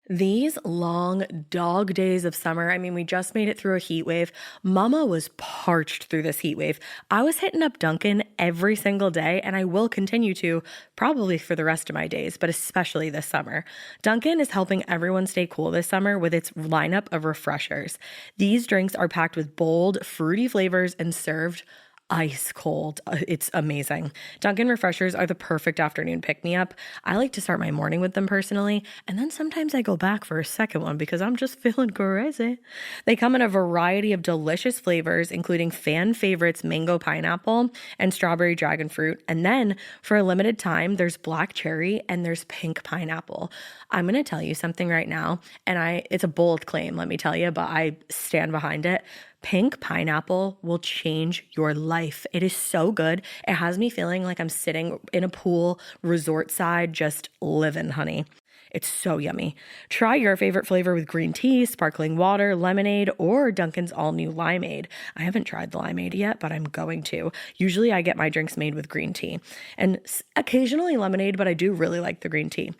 These long dog days of summer, I mean, we just made it through a heat wave. Mama was parched through this heat wave. I was hitting up Dunkin' every single day, and I will continue to probably for the rest of my days, but especially this summer. Dunkin' is helping everyone stay cool this summer with its lineup of refreshers. These drinks are packed with bold, fruity flavors and served ice cold. It's amazing. Dunkin' refreshers are the perfect afternoon pick-me-up. I like to start my morning with them personally, and then sometimes I go back for a second one because I'm just feeling crazy. They come in a variety of delicious flavors, including fan favorites mango pineapple and strawberry dragon fruit. And then for a limited time, there's black cherry and there's pink pineapple. I'm going to tell you something right now, and it's a bold claim, let me tell you, but I stand behind it. Pink pineapple will change your life. It is so good. It has me feeling like I'm sitting in a pool, resort side, just living, honey. It's so yummy. Try your favorite flavor with green tea, sparkling water, lemonade, or Dunkin's all-new limeade. I haven't tried the limeade yet, but I'm going to. Usually I get my drinks made with green tea and occasionally lemonade, but I do really like the green tea.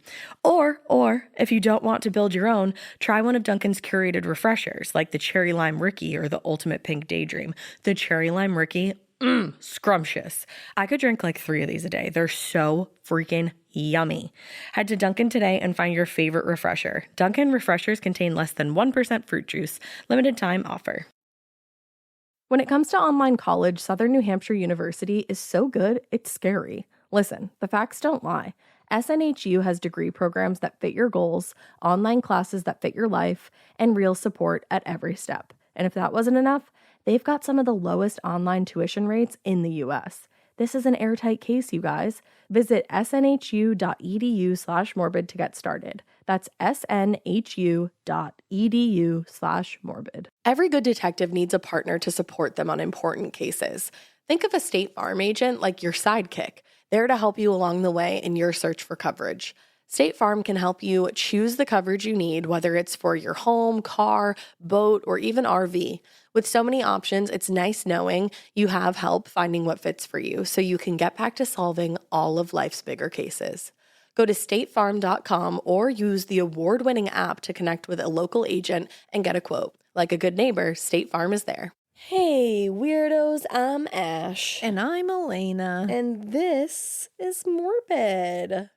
Or if you don't want to build your own, try one of Dunkin's curated refreshers like the Cherry Lime Ricky or the Ultimate Pink Daydream. The Cherry Lime Ricky, scrumptious. I could drink like 3 of these a day. They're so freaking yummy. Head to Dunkin' today and find your favorite refresher. Dunkin' refreshers contain less than 1% fruit juice. Limited time offer. When it comes to online college, Southern New Hampshire University is so good, it's scary. Listen, the facts don't lie. SNHU has degree programs that fit your goals, online classes that fit your life, and real support at every step. And if that wasn't enough, they've got some of the lowest online tuition rates in the U.S. This is an airtight case, you guys. Visit snhu.edu/morbid to get started. That's snhu.edu/morbid. Every good detective needs a partner to support them on important cases. Think of a State Farm agent like your sidekick, there to help you along the way in your search for coverage. State Farm can help you choose the coverage you need, whether it's for your home, car, boat, or even RV. With so many options, it's nice knowing you have help finding what fits for you so you can get back to solving all of life's bigger cases. Go to statefarm.com or use the award-winning app to connect with a local agent and get a quote. Like a good neighbor, State Farm is there. Hey, weirdos, I'm Ash. And I'm Elena. And this is Morbid.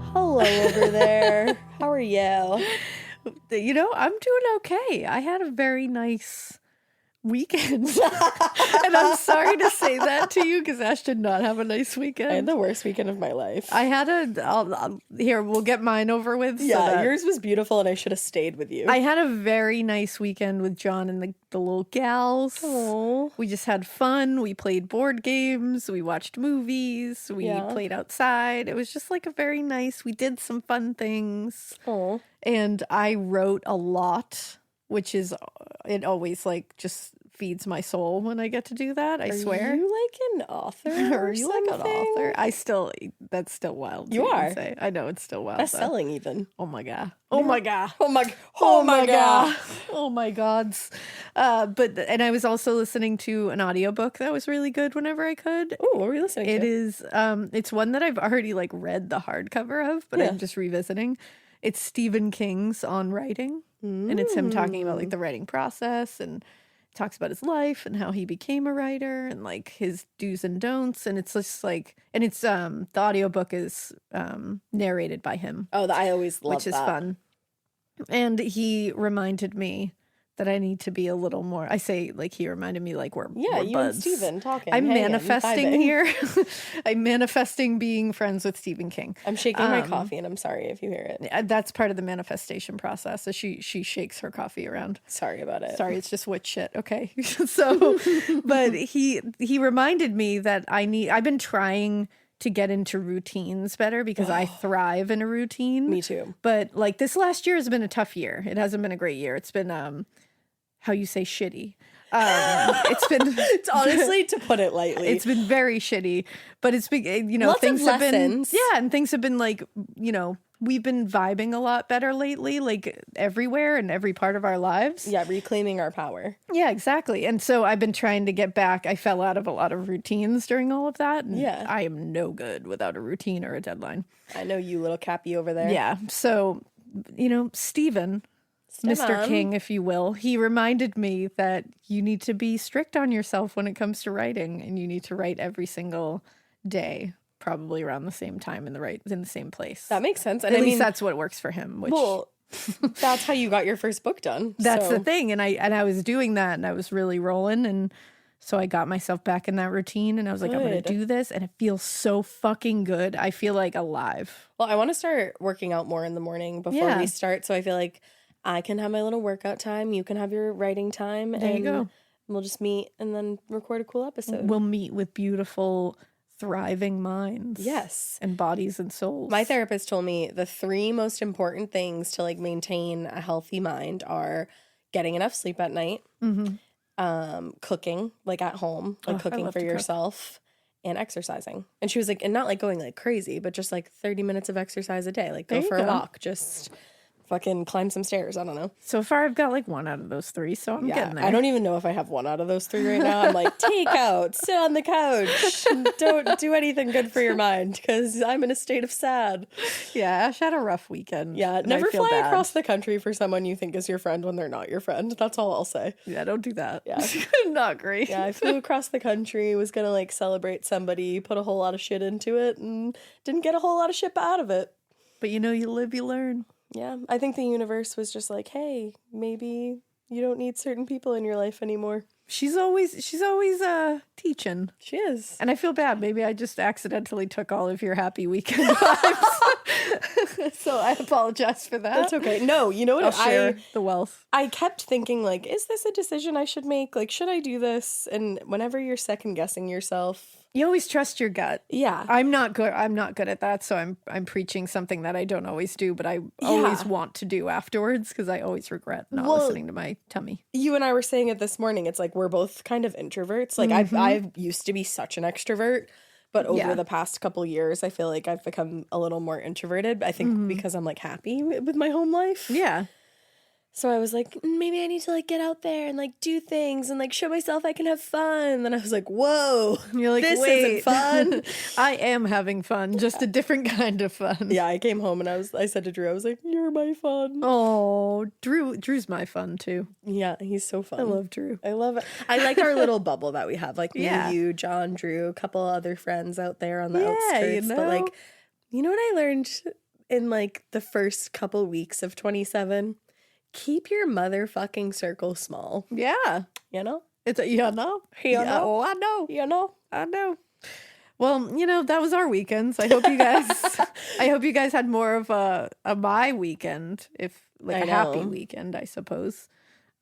Hello over there. How are you? You know, I'm doing okay. I had a very nice weekend. And I'm sorry to say that to you because Ash did not have a nice weekend. I had the worst weekend of my life. I had here, we'll get mine over with. Yeah, yours was beautiful and I should have stayed with you. I had a very nice weekend with John and the little gals. Aww. We just had fun. We played board games. We watched movies. We played outside. It was just like a very nice, we did some fun things. Aww. And I wrote a lot, which is, it always like just feeds my soul when I get to do that. I swear. Are you like an author? Are you like an author? That's still wild. You are. Say. I know it's still wild. Best-selling even. Oh my God. Oh my God. Oh my God. Oh my God. Oh my gods. And I was also listening to an audiobook that was really good whenever I could. Oh, what were you listening to? It is, it's one that I've already like read the hardcover of, but I'm just revisiting. It's Stephen King's On Writing. And it's him talking about like the writing process and talks about his life and how he became a writer and like his do's and don'ts. And it's just like, and it's, the audiobook is narrated by him. Oh, I always love that. Which is fun. And he reminded me that I need to be a little more, I say like he reminded me like we're you buds. and Steven talking. I'm manifesting here. I'm manifesting being friends with Stephen King. I'm shaking my coffee and I'm sorry if you hear it. That's part of the manifestation process. So she shakes her coffee around. Sorry about it. Sorry, it's just witch shit. Okay. So, but he reminded me that I've been trying to get into routines better because I thrive in a routine. Me too. But like this last year has been a tough year. It hasn't been a great year. It's been, how you say shitty. It's been It's honestly, to put it lightly, it's been very shitty, but it's been, lots things of have been, lessons. and things have been like, we've been vibing a lot better lately, like everywhere and every part of our lives. Yeah, reclaiming our power. Yeah, exactly. And so I've been trying to get back. I fell out of a lot of routines during all of that. And Yeah. I am no good without a routine or a deadline. I know you, little Cappy over there. Yeah. So, Stephen, Mr. King, if you will, he reminded me that you need to be strict on yourself when it comes to writing, and you need to write every single day, probably around the same time in the same place. That makes sense. And At least that's what works for him. well, that's how you got your first book done. That's so. the thing. And I was doing that, and I was really rolling, and so I got myself back in that routine, and I was like, I'm going to do this, and it feels so fucking good. I feel like alive. Well, I want to start working out more in the morning before we start, so I feel like I can have my little workout time, you can have your writing time, There you go. We'll just meet and then record a cool episode. We'll meet with beautiful, thriving minds. Yes. And bodies and souls. My therapist told me the 3 most important things to like maintain a healthy mind are getting enough sleep at night, cooking, like at home, like cooking for yourself, and exercising. And she was like, and not like going like crazy, but just like 30 minutes of exercise a day. Like go for a walk, just fucking climb some stairs. I don't know. So far, I've got like 1 out of those 3, so I'm getting there. I don't even know if I have 1 out of those 3 right now. I'm like, take out, sit on the couch, don't do anything good for your mind because I'm in a state of sad. Yeah, Ash had a rough weekend. Yeah, never fly across the country for someone you think is your friend when they're not your friend. That's all I'll say. Yeah, don't do that. Yeah. Not great. Yeah, I flew across the country, was gonna like celebrate somebody, put a whole lot of shit into it, and didn't get a whole lot of shit out of it. But you live, you learn. Yeah, I think the universe was just like, hey, maybe you don't need certain people in your life anymore. She's always teaching. She is. And I feel bad. Maybe I just accidentally took all of your happy weekend vibes. So I apologize for that. That's okay. No, you know what? I'll share the wealth. I kept thinking, like, is this a decision I should make? Like, should I do this? And whenever you're second guessing yourself, you always trust your gut. Yeah. I'm not good at that, so I'm preaching something that I don't always do, but I always want to do afterwards because I always regret not listening to my tummy. You and I were saying it this morning. It's like we're both kind of introverts. Like I used to be such an extrovert, but over the past couple years, I feel like I've become a little more introverted. I think because I'm like happy with my home life. Yeah. So I was like, maybe I need to like get out there and like do things and like show myself I can have fun. And then I was like, whoa, you're like, this wait, isn't fun. I am having fun, just a different kind of fun. Yeah, I came home and I said to Drew, I was like, you're my fun. Oh, Drew's my fun too. Yeah, he's so fun. I love Drew. I love it. I like our little bubble that we have. Like me, you, John, Drew, a couple other friends out there on the outskirts. But like, you know what I learned in like the first couple weeks of 27? Keep your motherfucking circle small. Yeah. You know? It's a, know? Oh, I know. I know. Well, that was our weekends. I hope you guys had more of a my weekend, if like a happy weekend, I suppose.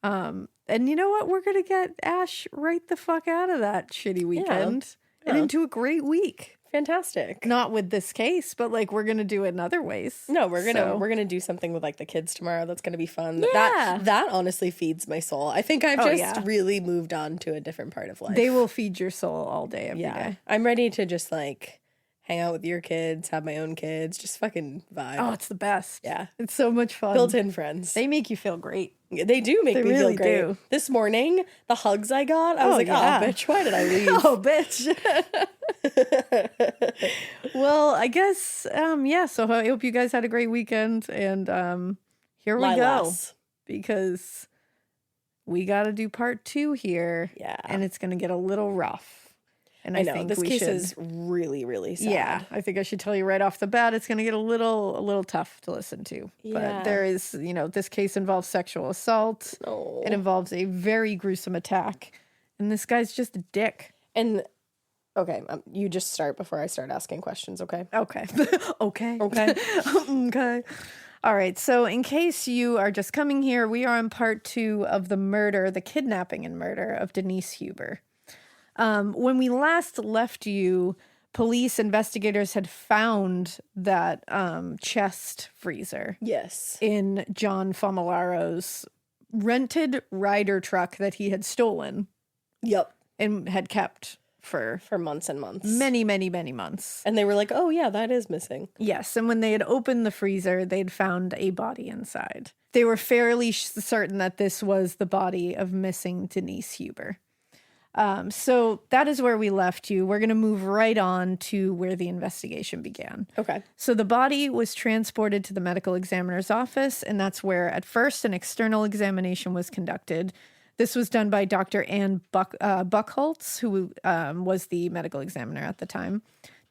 And you know what? We're going to get Ash right the fuck out of that shitty weekend and into a great week. Fantastic. Not with this case, but like we're gonna do it in other ways. No, we're gonna do something with like the kids tomorrow. That's gonna be fun. Yeah. That honestly feeds my soul. I think I've just really moved on to a different part of life. They will feed your soul all day, every day. I'm ready to just like hang out with your kids, have my own kids, just fucking vibe. Oh, it's the best. Yeah. It's so much fun. Built-in friends. They make you feel great. They do make me really feel great. do. This morning, the hugs I got, I was like, oh, bitch, why did I leave? Oh, bitch. Well, I guess, so I hope you guys had a great weekend, and here we go. Because we got to do part 2 here. Yeah. And it's going to get a little rough. And I think this case is really, really sad. Yeah, I think I should tell you right off the bat, it's going to get a little tough to listen to. Yeah. But there is, this case involves sexual assault. Oh. It involves a very gruesome attack. And this guy's just a dick. And, okay, you just start before I start asking questions, okay? Okay. Okay. Okay. All right, so in case you are just coming here, we are on part 2 of the kidnapping and murder of Denise Huber. When we last left you, police investigators had found that chest freezer. Yes. In John Famolaro's rented Ryder truck that he had stolen Yep. and had kept for months and months. many, many, many months. And they were like, oh, yeah, that is missing. Yes, and when they had opened the freezer, they'd found a body inside. They were fairly certain that this was the body of missing Denise Huber. So that is where we left you. We're going to move right on to where the investigation began. Okay. So the body was transported to the medical examiner's office, and that's where at first an external examination was conducted. This was done by Dr. Ann Buchholz, who was the medical examiner at the time.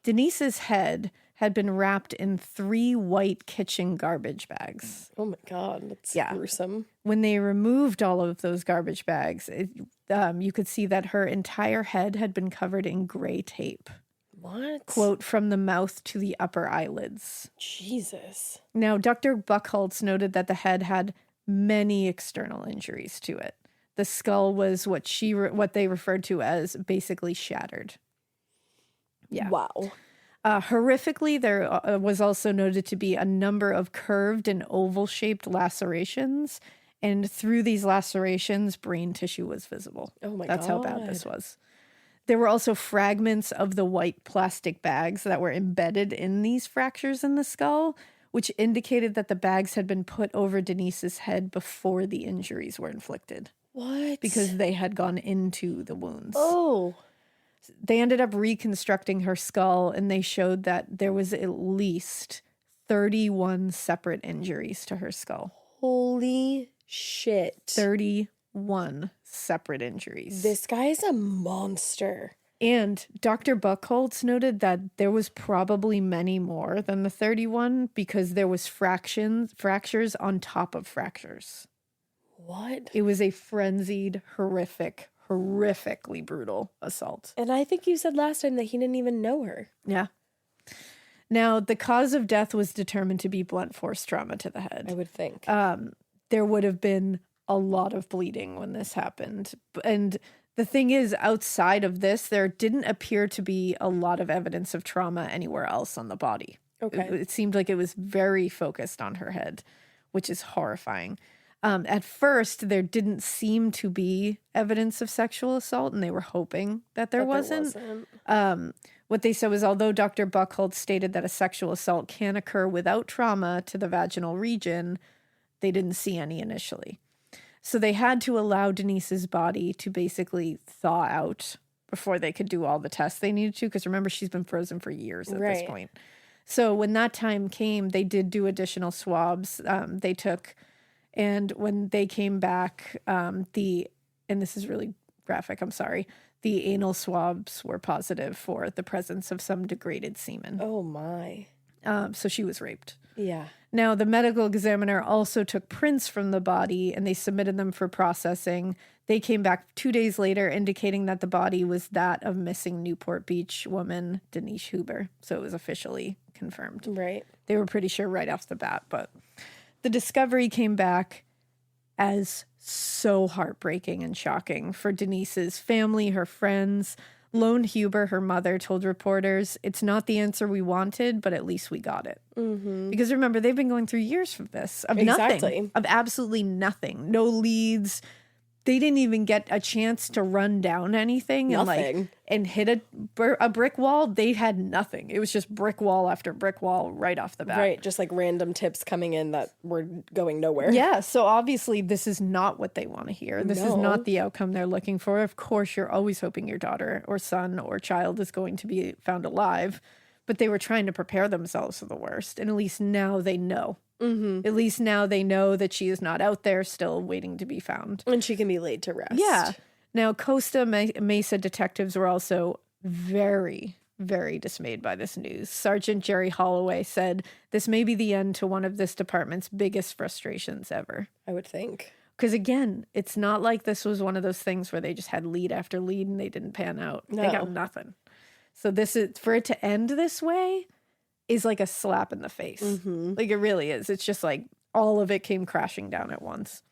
Denise's head had been wrapped in 3 white kitchen garbage bags. Oh my God, that's gruesome. When they removed all of those garbage bags, you could see that her entire head had been covered in gray tape. What? Quote, from the mouth to the upper eyelids. Jesus. Now, Dr. Buchholz noted that the head had many external injuries to it. The skull was what they referred to as basically shattered. Yeah. Wow. Horrifically, there was also noted to be a number of curved and oval-shaped lacerations, and through these lacerations, brain tissue was visible. Oh my God. That's how bad this was. There were also fragments of the white plastic bags that were embedded in these fractures in the skull, which indicated that the bags had been put over Denise's head before the injuries were inflicted. What? Because they had gone into the wounds. Oh. They ended up reconstructing her skull, and they showed that there was at least 31 separate injuries to her skull. Holy shit. 31 separate injuries. This guy is a monster. And Dr. Buchholz noted that there was probably many more than the 31 because there was fractures on top of fractures. What? It was a frenzied, horrifically brutal assault. And I think you said last time that he didn't even know her. Yeah. Now, the cause of death was determined to be blunt force trauma to the head. I would think. There would have been a lot of bleeding when this happened. And the thing is, outside of this, there didn't appear to be a lot of evidence of trauma anywhere else on the body. Okay. It seemed like it was very focused on her head, which is horrifying. At first, there didn't seem to be evidence of sexual assault, and they were hoping that there wasn't. What they said was, although Dr. Buchholz stated that a sexual assault can occur without trauma to the vaginal region, they didn't see any initially. So they had to allow Denise's body to basically thaw out before they could do all the tests they needed to, because remember, she's been frozen for years at this point. So when that time came, they did do additional swabs. They took... And when they came back, and this is really graphic, I'm sorry, the anal swabs were positive for the presence of some degraded semen. Oh my. So she was raped. Yeah. Now, the medical examiner also took prints from the body and they submitted them for processing. They came back 2 days later indicating that the body was that of missing Newport Beach woman Denise Huber. So it was officially confirmed. Right. They were pretty sure right off the bat, but... The discovery came back as so heartbreaking and shocking for Denise's family, her friends. Lone Huber, her mother, told reporters, "It's not the answer we wanted, but at least we got it." Mm-hmm. Because remember, they've been going through years from this, of nothing, of absolutely nothing, no leads. They didn't even get a chance to run down anything and hit a brick wall. They had nothing. It was just brick wall after brick wall right off the bat. Right, just like random tips coming in that were going nowhere. Yeah, so obviously this is not what they want to hear. This is not the outcome they're looking for. Of course, you're always hoping your daughter or son or child is going to be found alive, but they were trying to prepare themselves for the worst, and at least now they know. Mm-hmm. At least now they know that she is not out there still waiting to be found. And she can be laid to rest. Yeah. Now, Costa Mesa detectives were also very, very dismayed by this news. Sergeant Jerry Holloway said, "This may be the end to one of this department's biggest frustrations ever." I would think. Because again, it's not like this was one of those things where they just had lead after lead and they didn't pan out. No. They got nothing. So this is, for it to end this way, is like a slap in the face. Mm-hmm. Like it really is. It's just like all of it came crashing down at once.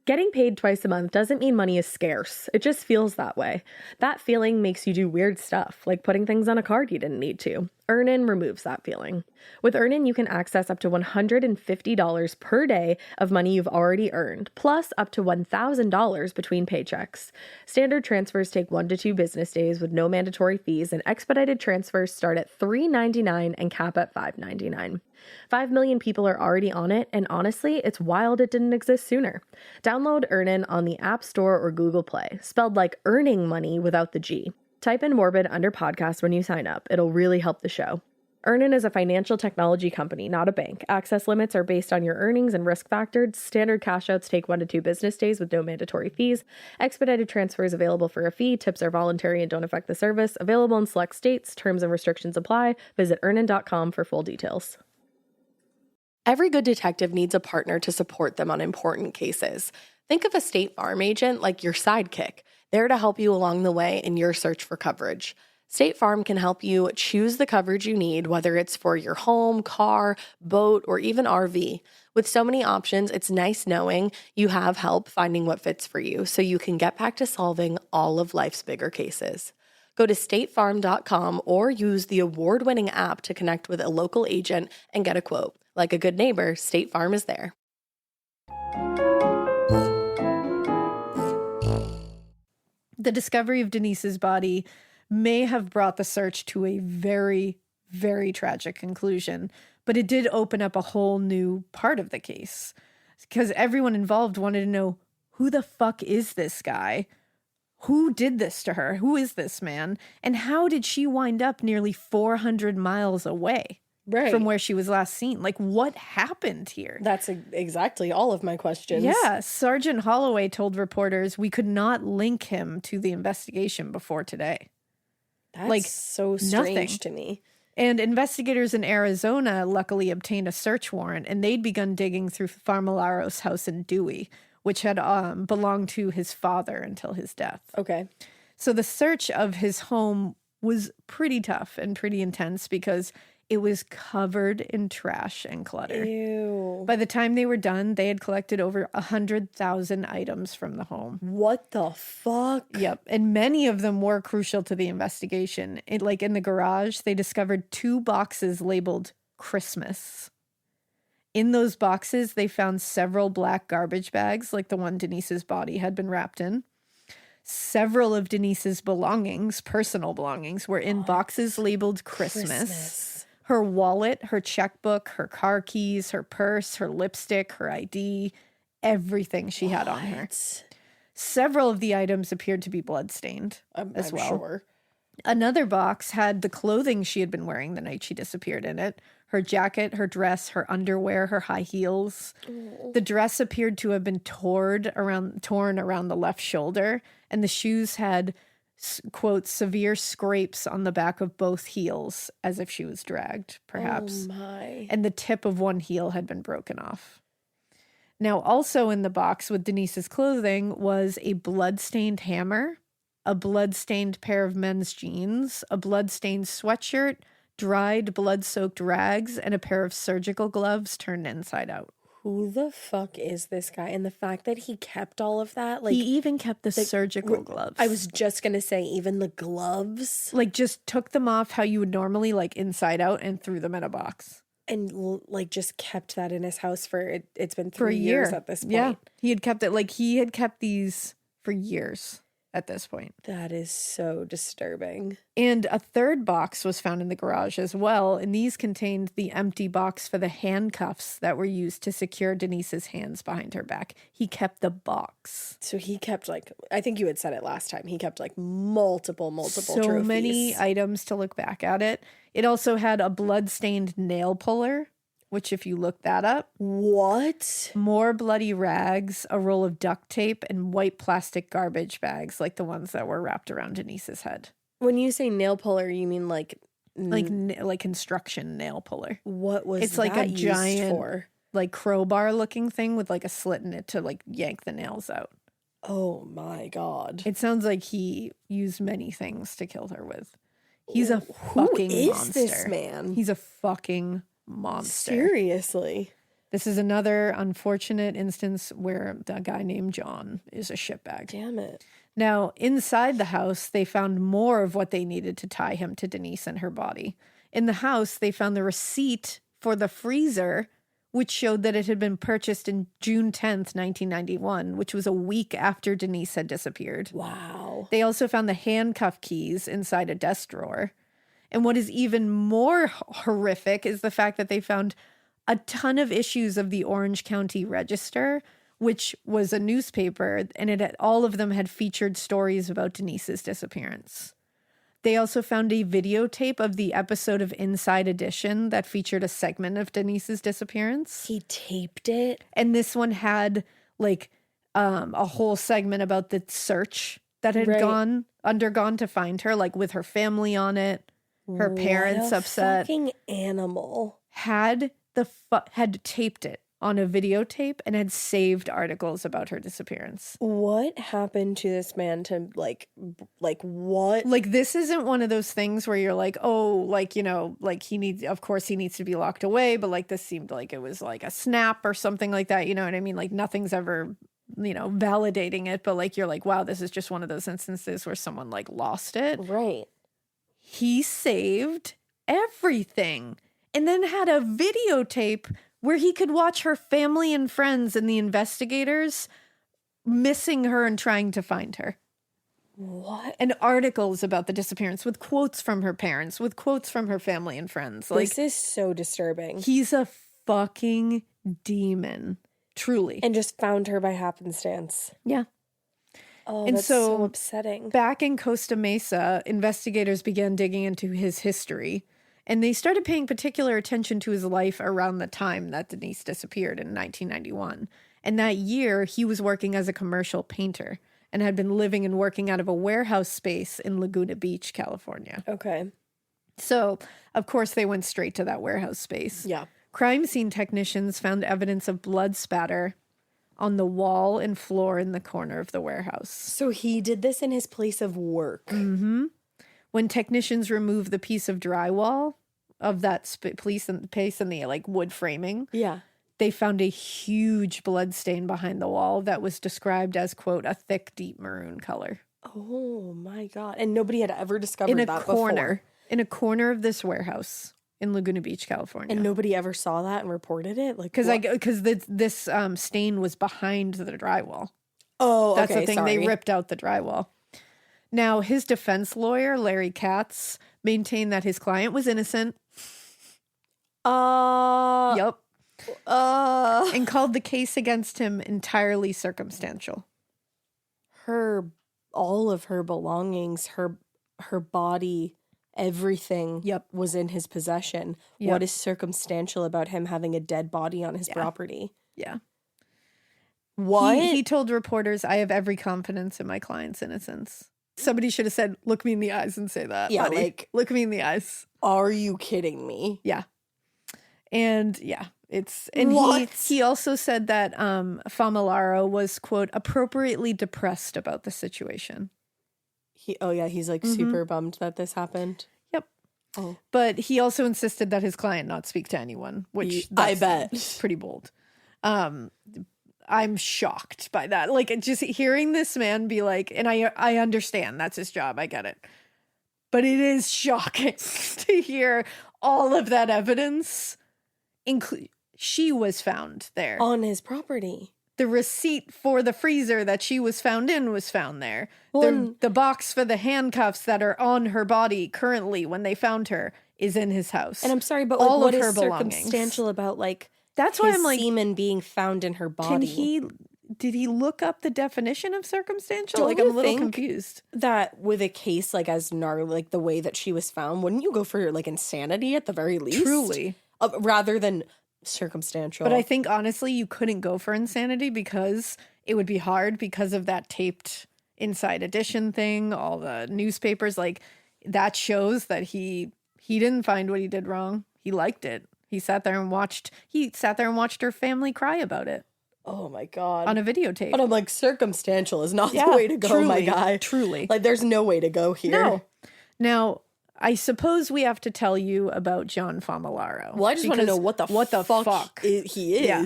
Getting paid twice a month doesn't mean money is scarce. It just feels that way. That feeling makes you do weird stuff, like putting things on a card you didn't need to. Earnin removes that feeling. With Earnin, you can access up to $150 per day of money you've already earned, plus up to $1,000 between paychecks. Standard transfers take 1 to 2 business days with no mandatory fees, and expedited transfers start at $3.99 and cap at $5.99. 5 million people are already on it, and honestly, it's wild it didn't exist sooner. Download Earnin on the App Store or Google Play, spelled like earning money without the G. Type in Morbid under podcast when you sign up. It'll really help the show. Earnin is a financial technology company, not a bank. Access limits are based on your earnings and risk factors. Standard cash outs take 1 to 2 business days with no mandatory fees. Expedited transfers available for a fee. Tips are voluntary and don't affect the service. Available in select states. Terms and restrictions apply. Visit earnin.com for full details. Every good detective needs a partner to support them on important cases. Think of a State Farm agent like your sidekick, there to help you along the way in your search for coverage. State Farm can help you choose the coverage you need, whether it's for your home, car, boat, or even RV. With so many options, it's nice knowing you have help finding what fits for you so you can get back to solving all of life's bigger cases. Go to statefarm.com or use the award-winning app to connect with a local agent and get a quote. Like a good neighbor, State Farm is there. The discovery of Denise's body may have brought the search to a very, very tragic conclusion, but it did open up a whole new part of the case because everyone involved wanted to know, who the fuck is this guy? Who did this to her? Who is this man? And how did she wind up nearly 400 miles away from where she was last seen? Like, what happened here? That's exactly all of my questions. Yeah, Sergeant Holloway told reporters we could not link him to the investigation before today. That's like so strange nothing. to me. And investigators in Arizona luckily obtained a search warrant, and they'd begun digging through Farmalaro's house in Dewey, which had belonged to his father until his death. Okay. So the search of his home was pretty tough and pretty intense because it was covered in trash and clutter. Ew. By the time they were done, they had collected over 100,000 items from the home. What the fuck? Yep. And many of them were crucial to the investigation. Like in the garage, they discovered 2 boxes labeled Christmas. In those boxes, they found several black garbage bags, like the one Denise's body had been wrapped in. Several of Denise's belongings, personal belongings, were in boxes labeled Christmas. Her wallet, her checkbook, her car keys, her purse, her lipstick, her ID, everything she had on her. Several of the items appeared to be bloodstained as well. Sure. Another box had the clothing she had been wearing the night she disappeared in it. Her jacket, her dress, her underwear, her high heels. Oh. The dress appeared to have been torn around the left shoulder, and the shoes had, quote, severe scrapes on the back of both heels, as if she was dragged, perhaps. Oh my. And the tip of one heel had been broken off. Now, also in the box with Denise's clothing was a blood-stained hammer, a blood-stained pair of men's jeans, a blood-stained sweatshirt, dried blood-soaked rags, and a pair of surgical gloves turned inside out. Who the fuck is this guy? And the fact that he kept all of that, like, he even kept the surgical gloves. I was just gonna say, even the gloves, like, just took them off how you would normally, like, inside out, and threw them in a box. and like just kept that in his house for it's been For a 3 year years at this point. Yeah, he had kept it. Like, he had kept these for years at this point. That is so disturbing. And a third box was found in the garage as well, and these contained the empty box for the handcuffs that were used to secure Denise's hands behind her back. He kept the box. So he kept, like, I think you had said it last time, he kept like multiple So trophies. many items to look back at it. It also had a blood-stained nail puller, which, if you look that up, What? more bloody rags, a roll of duct tape, and white plastic garbage bags like the ones that were wrapped around Denise's head. When you say nail puller, you mean like Like construction nail puller. what was It's like that a used giant, for? like, crowbar looking thing with like a slit in it to like yank the nails out. Oh my god. It sounds like he used many things to kill her with. He's a Who fucking is monster. this man? He's a fucking monster. Seriously. This is another unfortunate instance where a guy named John is a shitbag. Damn it. Now, inside the house, they found more of what they needed to tie him to Denise and her body. In the house, they found the receipt for the freezer, which showed that it had been purchased in June 10th, 1991, which was a week after Denise had disappeared. Wow. They also found the handcuff keys inside a desk drawer. And what is even more horrific is the fact that they found a ton of issues of the Orange County Register, which was a newspaper, and all of them had featured stories about Denise's disappearance. They also found a videotape of the episode of Inside Edition that featured a segment of Denise's disappearance. He taped it? And this one had like a whole segment about the search that had undergone to find her, like with her family on it, her parents upset. Fucking animal. Had taped it on a videotape and had saved articles about her disappearance. What happened to this man to like what? Like, this isn't one of those things where you're like, oh, like, you know, like of course he needs to be locked away, but like this seemed like it was like a snap or something like that. You know what I mean? Like nothing's ever, you know, validating it, but like you're like, wow, this is just one of those instances where someone like lost it. Right. He saved everything and then had a videotape where he could watch her family and friends and the investigators missing her and trying to find her. What? And articles about the disappearance with quotes from her parents, with quotes from her family and friends. Like, this is so disturbing. He's a fucking demon, truly. And just found her by happenstance. Yeah. Oh, and that's so upsetting. Back in Costa Mesa, investigators began digging into his history. And they started paying particular attention to his life around the time that Denise disappeared in 1991. And that year, he was working as a commercial painter and had been living and working out of a warehouse space in Laguna Beach, California. Okay. So, of course, they went straight to that warehouse space. Yeah. Crime scene technicians found evidence of blood spatter on the wall and floor in the corner of the warehouse. So he did this in his place of work. Mm-hmm. When technicians removed the piece of drywall of that space and the like wood framing, they found a huge blood stain behind the wall that was described as, quote, a thick, deep maroon color. Oh my God. And nobody had ever discovered that before. In a corner of this warehouse in Laguna Beach, California. And nobody ever saw that and reported it? Like, because this stain was behind the drywall. Oh, that's okay, the thing. sorry. They ripped out the drywall. Now, his defense lawyer, Larry Katz, maintained that his client was innocent. Yep. And called the case against him entirely circumstantial. All of her belongings, her body, everything was in his possession. Yep. What is circumstantial about him having a dead body on his property? Yeah. What? He told reporters, I have every confidence in my client's innocence. Somebody should have said, look me in the eyes and say that. Yeah, buddy. like, look me in the eyes. Are you kidding me? Yeah. And he also said that Familaro was, quote, appropriately depressed about the situation. He's like super bummed that this happened. Yep. Oh. But he also insisted that his client not speak to anyone, which I bet is pretty bold. I'm shocked by that. Like, just hearing this man be like, and I understand that's his job. I get it. But it is shocking to hear all of that evidence. She was found there. On his property. The receipt for the freezer that she was found in was found there. The box for the handcuffs that are on her body currently when they found her is in his house. And I'm sorry, but all like, what of her is circumstantial about like that's why I'm like semen being found in her body? Did he look up the definition of circumstantial? Don't like you I'm a little think confused. That with a case like as gnarly, like the way that she was found, wouldn't you go for like insanity at the very least? Truly. Rather than circumstantial. But I think honestly you couldn't go for insanity because it would be hard because of that taped Inside Edition thing, all the newspapers, like that shows that he didn't find what he did wrong. He liked it. He sat there and watched her family cry about it. Oh my God. On a videotape. But I'm like, circumstantial is not the way to go, truly, my guy. Truly. Like, there's no way to go here. No. Now, I suppose we have to tell you about John Famolaro. Well, I just want to know what the fuck he is. Yeah.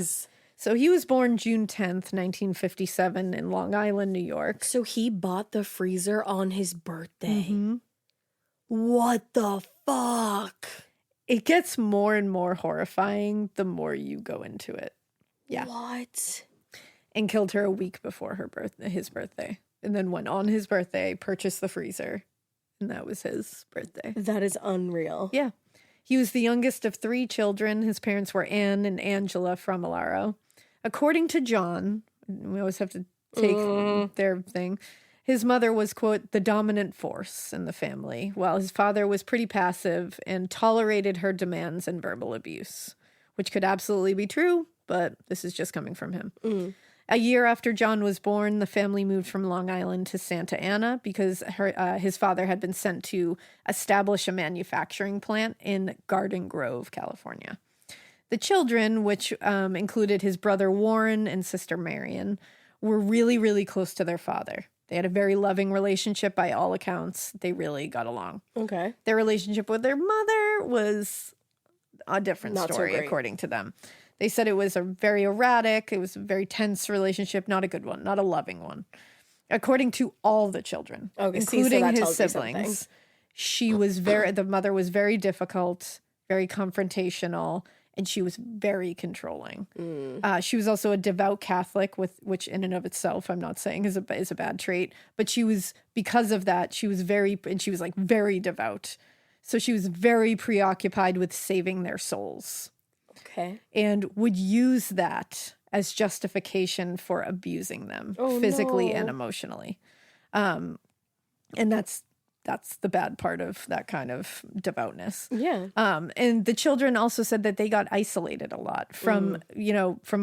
So he was born June 10th, 1957 in Long Island, New York. So he bought the freezer on his birthday. What the fuck? It gets more and more horrifying the more you go into it. Yeah. What? And killed her a week before his birthday. And then went on his birthday, purchased the freezer. And that was his birthday. That is unreal. Yeah. He was the youngest of 3 children. His parents were Anne and Angela Famolaro. According to John, we always have to take their thing, his mother was, quote, the dominant force in the family, while his father was pretty passive and tolerated her demands and verbal abuse, which could absolutely be true, but this is just coming from him. A year after John was born, the family moved from Long Island to Santa Ana because his father had been sent to establish a manufacturing plant in Garden Grove, California. The children, which included his brother Warren and sister Marion, were really, really close to their father. They had a very loving relationship by all accounts. They really got along. Okay. Their relationship with their mother was a different Not so story, great. according to them. They said it was a very erratic, it was a very tense relationship, not a good one, not a loving one. According to all the children, including his siblings, the mother was very difficult, very confrontational, and she was very controlling. She was also a devout Catholic, which in and of itself, I'm not saying is a bad trait, but because of that, she was very devout. So she was very preoccupied with saving their souls. Okay. And would use that as justification for abusing them physically and emotionally. And that's the bad part of that kind of devoutness. Yeah. And the children also said that they got isolated a lot from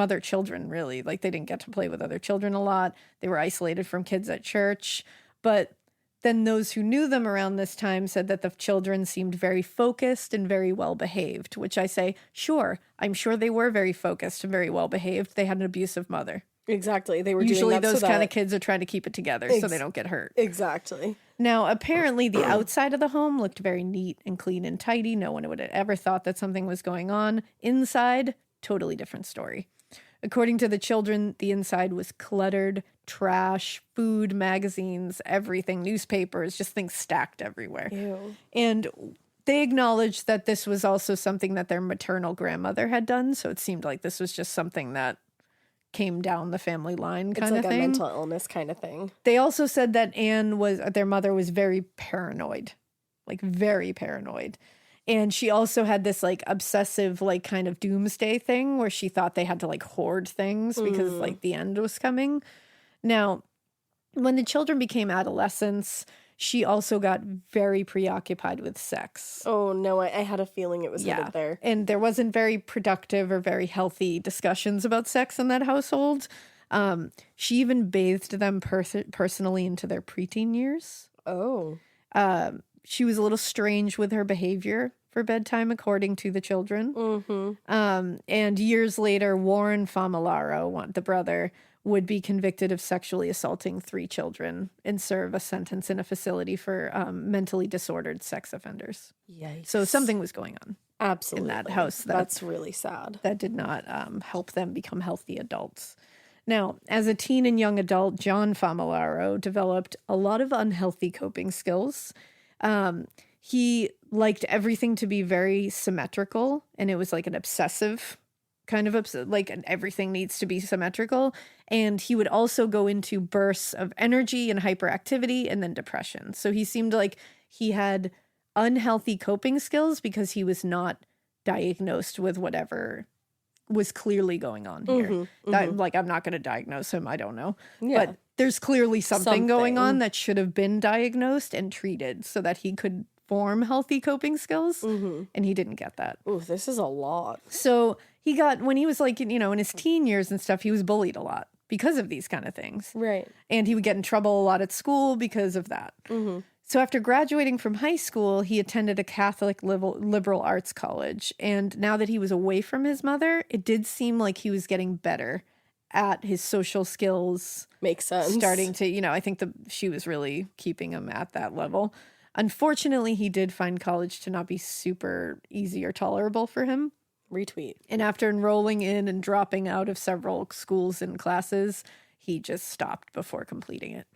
other children, really. Like, they didn't get to play with other children a lot. They were isolated from kids at church. But then those who knew them around this time said that the children seemed very focused and very well behaved, which I say, sure, I'm sure they were very focused and very well behaved. They had an abusive mother. Exactly. They were Usually doing that those so kind that... of kids are trying to keep it together so they don't get hurt. Exactly. Now, apparently the outside of the home looked very neat and clean and tidy. No one would have ever thought that something was going on. Inside, totally different story. According to the children, the inside was cluttered, trash, food, magazines, everything, newspapers, just things stacked everywhere. Ew. And they acknowledged that this was also something that their maternal grandmother had done. So it seemed like this was just something that came down the family line kind of thing. It's like a mental illness kind of thing. They also said that their mother was very paranoid, like very paranoid. And she also had this like obsessive, like kind of doomsday thing where she thought they had to like hoard things because like the end was coming. Now, when the children became adolescents, she also got very preoccupied with sex. Oh, no, I had a feeling it was headed there. And there wasn't very productive or very healthy discussions about sex in that household. She even bathed them personally into their preteen years. Oh. She was a little strange with her behavior for bedtime, according to the children. And years later, Warren Famolaro, the brother, would be convicted of sexually assaulting 3 children and serve a sentence in a facility for mentally disordered sex offenders. Yikes. So something was going on. Absolutely. In that house. That's really sad. That did not help them become healthy adults. Now, as a teen and young adult, John Famolaro developed a lot of unhealthy coping skills. He liked everything to be very symmetrical, and it was like an obsessive kind of like everything needs to be symmetrical. And he would also go into bursts of energy and hyperactivity and then depression. So he seemed like he had unhealthy coping skills because he was not diagnosed with whatever was clearly going on here. Like, I'm not going to diagnose him. I don't know. Yeah. But there's clearly something going on that should have been diagnosed and treated so that he could form healthy coping skills. And he didn't get that. Ooh, this is a lot. So when he was like, in his teen years and stuff, he was bullied a lot because of these kind of things. Right. And he would get in trouble a lot at school because of that. So after graduating from high school, he attended a Catholic liberal arts college. And now that he was away from his mother, it did seem like he was getting better at his social skills. Makes sense. Starting to, I think she was really keeping him at that level. Unfortunately, he did find college to not be super easy or tolerable for him. Retweet. And after enrolling in and dropping out of several schools and classes, he just stopped before completing it.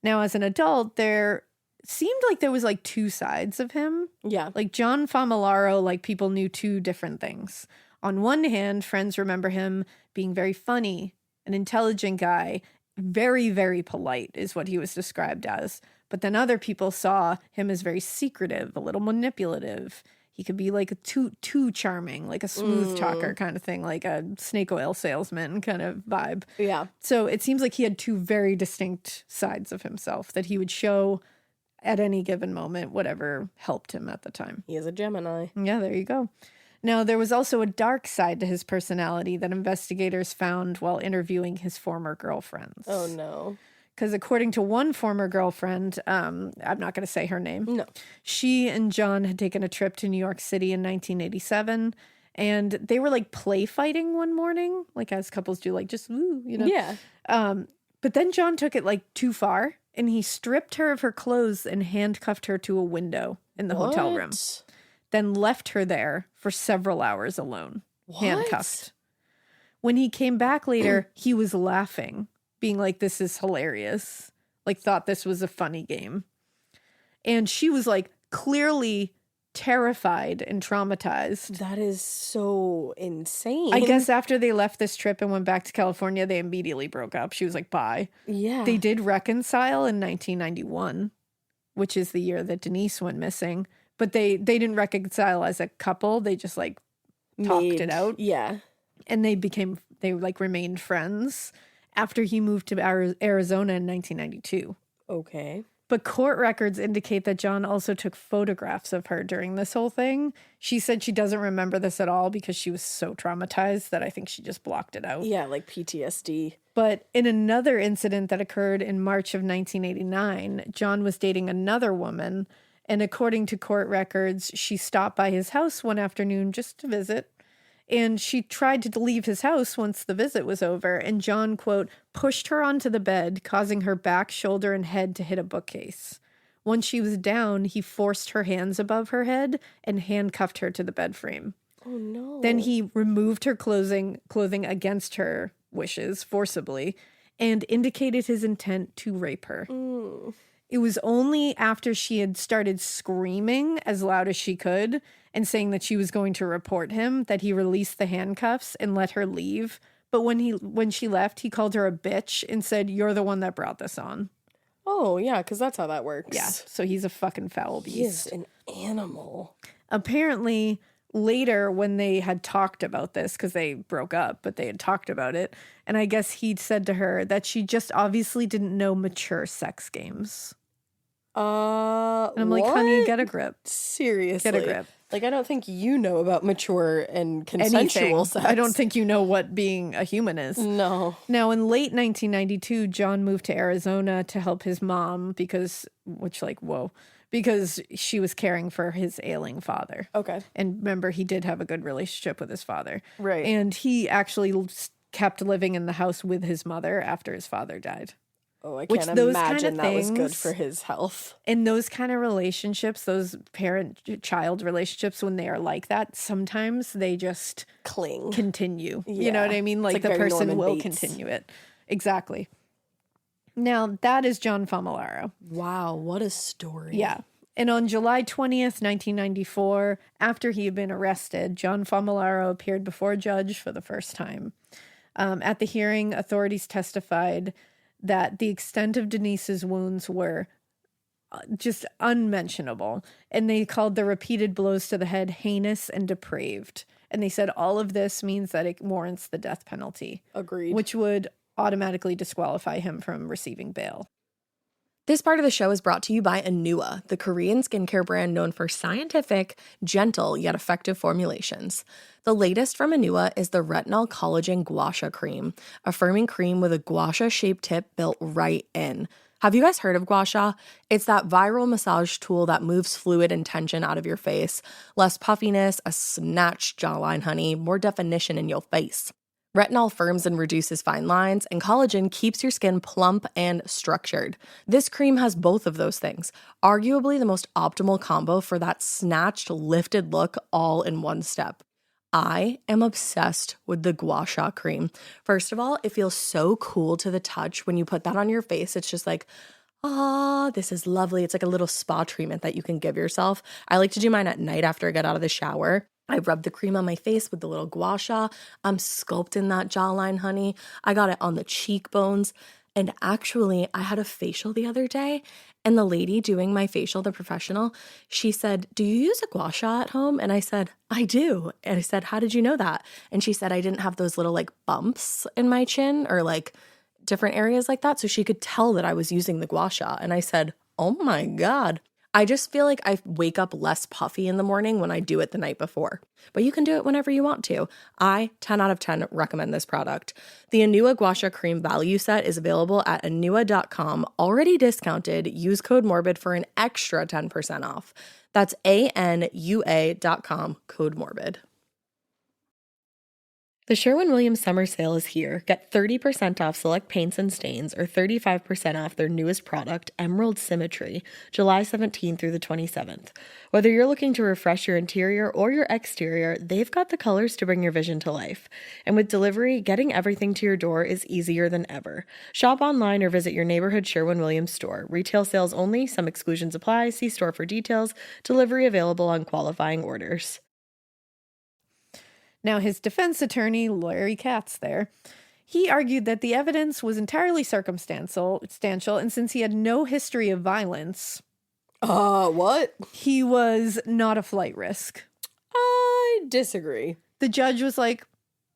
Now, as an adult, there seemed like there was like two sides of him. Yeah. Like John Famolaro, like people knew two different things. On one hand, friends remember him being very funny, an intelligent guy, very, very polite is what he was described as. But then other people saw him as very secretive, a little manipulative. He could be like a too charming, like a smooth talker kind of thing, like a snake oil salesman kind of vibe. Yeah. So it seems like he had two very distinct sides of himself that he would show at any given moment, whatever helped him at the time. He is a Gemini. Yeah, there you go. Now, there was also a dark side to his personality that investigators found while interviewing his former girlfriends. Oh, no. Because according to one former girlfriend, I'm not going to say her name. No. She and John had taken a trip to New York City in 1987, and they were like play fighting one morning, like as couples do, like just woo, you know? Yeah. But then John took it like too far, and he stripped her of her clothes and handcuffed her to a window in the hotel room. Then left her there for several hours alone, handcuffed. When he came back later, he was laughing, being like, this is hilarious. Like, thought this was a funny game. And she was like clearly terrified and traumatized. That is so insane. I guess after they left this trip and went back to California, they immediately broke up. She was like, bye. Yeah. They did reconcile in 1991, which is the year that Denise went missing. But they didn't reconcile as a couple. They just like talked it out. Yeah. And they like remained friends after he moved to Arizona in 1992. Okay. But court records indicate that John also took photographs of her during this whole thing. She said she doesn't remember this at all because she was so traumatized that I think she just blocked it out. Yeah, like PTSD. But in another incident that occurred in March of 1989, John was dating another woman. And according to court records, she stopped by his house one afternoon just to visit. And she tried to leave his house once the visit was over. And John, quote, pushed her onto the bed, causing her back, shoulder, and head to hit a bookcase. Once she was down, he forced her hands above her head and handcuffed her to the bed frame. Oh, no. Then he removed her clothing against her wishes forcibly and indicated his intent to rape her. It was only after she had started screaming as loud as she could and saying that she was going to report him that he released the handcuffs and let her leave. But when she left, he called her a bitch and said, "You're the one that brought this on." Oh, yeah, because that's how that works. Yeah, so he's a fucking foul beast. He is an animal. Apparently, later when they had talked about this, because they broke up, but they had talked about it, and I guess he'd said to her that she just obviously didn't know mature sex games. And I'm like, honey, get a grip. Seriously. Get a grip. Like, I don't think you know about mature and consensual sex. I don't think you know what being a human is. No. Now, in late 1992, John moved to Arizona to help his mom because she was caring for his ailing father. Okay. And remember, he did have a good relationship with his father. Right. And he actually kept living in the house with his mother after his father died. Oh, I can't imagine that was good for his health. In those kind of relationships, those parent-child relationships, when they are like that, sometimes they just cling, continue. Yeah. You know what I mean? Like the person Norman will Bates. continue it. Exactly. Now, that is John Famolaro. Wow, what a story. Yeah. And on July 20th, 1994, after he had been arrested, John Famolaro appeared before a judge for the first time. At the hearing, authorities testified that the extent of Denise's wounds were just unmentionable. And they called the repeated blows to the head heinous and depraved. And they said all of this means that it warrants the death penalty. Agreed. Which would automatically disqualify him from receiving bail. This part of the show is brought to you by Anua, the Korean skincare brand known for scientific, gentle, yet effective formulations. The latest from Anua is the Retinol Collagen Gua Sha Cream, a firming cream with a gua sha-shaped tip built right in. Have you guys heard of gua sha? It's that viral massage tool that moves fluid and tension out of your face. Less puffiness, a snatched jawline, honey, more definition in your face. Retinol firms and reduces fine lines, and collagen keeps your skin plump and structured. This cream has both of those things, arguably the most optimal combo for that snatched, lifted look all in one step. I am obsessed with the gua sha cream. First of all, it feels so cool to the touch. When you put that on your face, it's just like, this is lovely. It's like a little spa treatment that you can give yourself. I like to do mine at night after I get out of the shower. I rub the cream on my face with the little gua sha. I'm sculpting that jawline, honey. I got it on the cheekbones. And actually, I had a facial the other day, and the lady doing my facial, the professional, she said, "Do you use a gua sha at home?" And I said, "I do." And I said, "How did you know that?" And she said, "I didn't have those little like bumps in my chin or like different areas like that." So she could tell that I was using the gua sha. And I said, "Oh my God." I just feel like I wake up less puffy in the morning when I do it the night before. But you can do it whenever you want to. I, 10 out of 10, recommend this product. The Anua Gua Sha Cream Value Set is available at anua.com, already discounted. Use code MORBID for an extra 10% off. That's ANUA.com, code MORBID. The Sherwin-Williams summer sale is here. Get 30% off select paints and stains or 35% off their newest product, Emerald Symmetry, July 17th through the 27th. Whether you're looking to refresh your interior or your exterior, they've got the colors to bring your vision to life. And with delivery, getting everything to your door is easier than ever. Shop online or visit your neighborhood Sherwin-Williams store. Retail sales only. Some exclusions apply. See store for details. Delivery available on qualifying orders. Now, his defense attorney, Larry Katz he argued that the evidence was entirely circumstantial, and since he had no history of violence... What? He was not a flight risk. I disagree. The judge was like,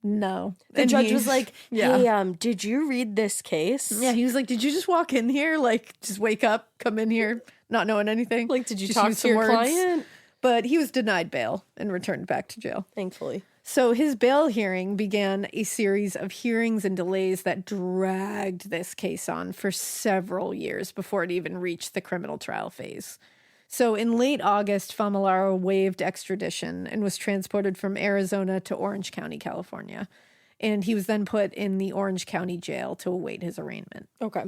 no. The judge was like, hey, did you read this case? Yeah, he was like, did you just walk in here? Like, just wake up, come in here, not knowing anything? Like, did you just talk to your client? But he was denied bail and returned back to jail. Thankfully. So his bail hearing began a series of hearings and delays that dragged this case on for several years before it even reached the criminal trial phase. So in late August, Famularo waived extradition and was transported from Arizona to Orange County, California. And he was then put in the Orange County jail to await his arraignment. Okay.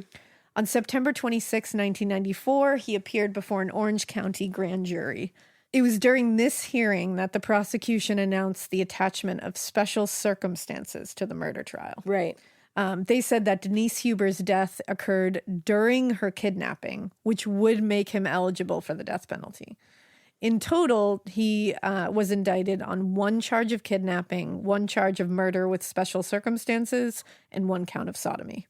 On September 26, 1994, he appeared before an Orange County grand jury. It was during this hearing that the prosecution announced the attachment of special circumstances to the murder trial. Right. They said that Denise Huber's death occurred during her kidnapping, which would make him eligible for the death penalty. In total, he was indicted on 1 charge of kidnapping, 1 charge of murder with special circumstances, and 1 count of sodomy.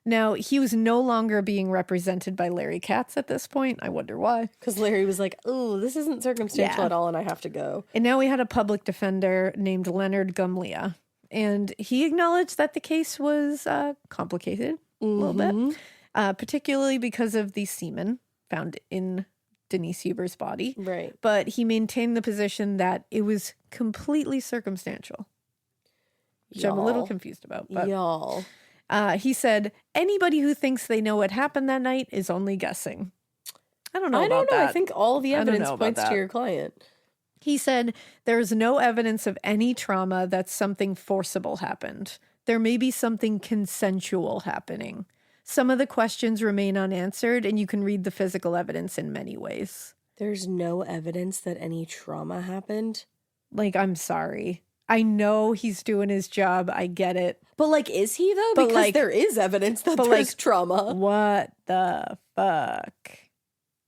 Now, he was no longer being represented by Larry Katz at this point. I wonder why. Because Larry was like, oh, this isn't circumstantial at all, and I have to go. And now we had a public defender named Leonard Gumlia. And he acknowledged that the case was complicated a little bit, particularly because of the semen found in Denise Huber's body. Right. But he maintained the position that it was completely circumstantial, which I'm a little confused about. But he said, anybody who thinks they know what happened that night is only guessing. I don't know about that. I think all the evidence points that. to your client. He said, there is no evidence of any trauma that something forcible happened. There may be something consensual happening. Some of the questions remain unanswered, and you can read the physical evidence in many ways. There's no evidence that any trauma happened? Like, I'm sorry. I know he's doing his job. I get it. But, like, is he, though? But, Because like, there is evidence that but, there's like, trauma. What the fuck?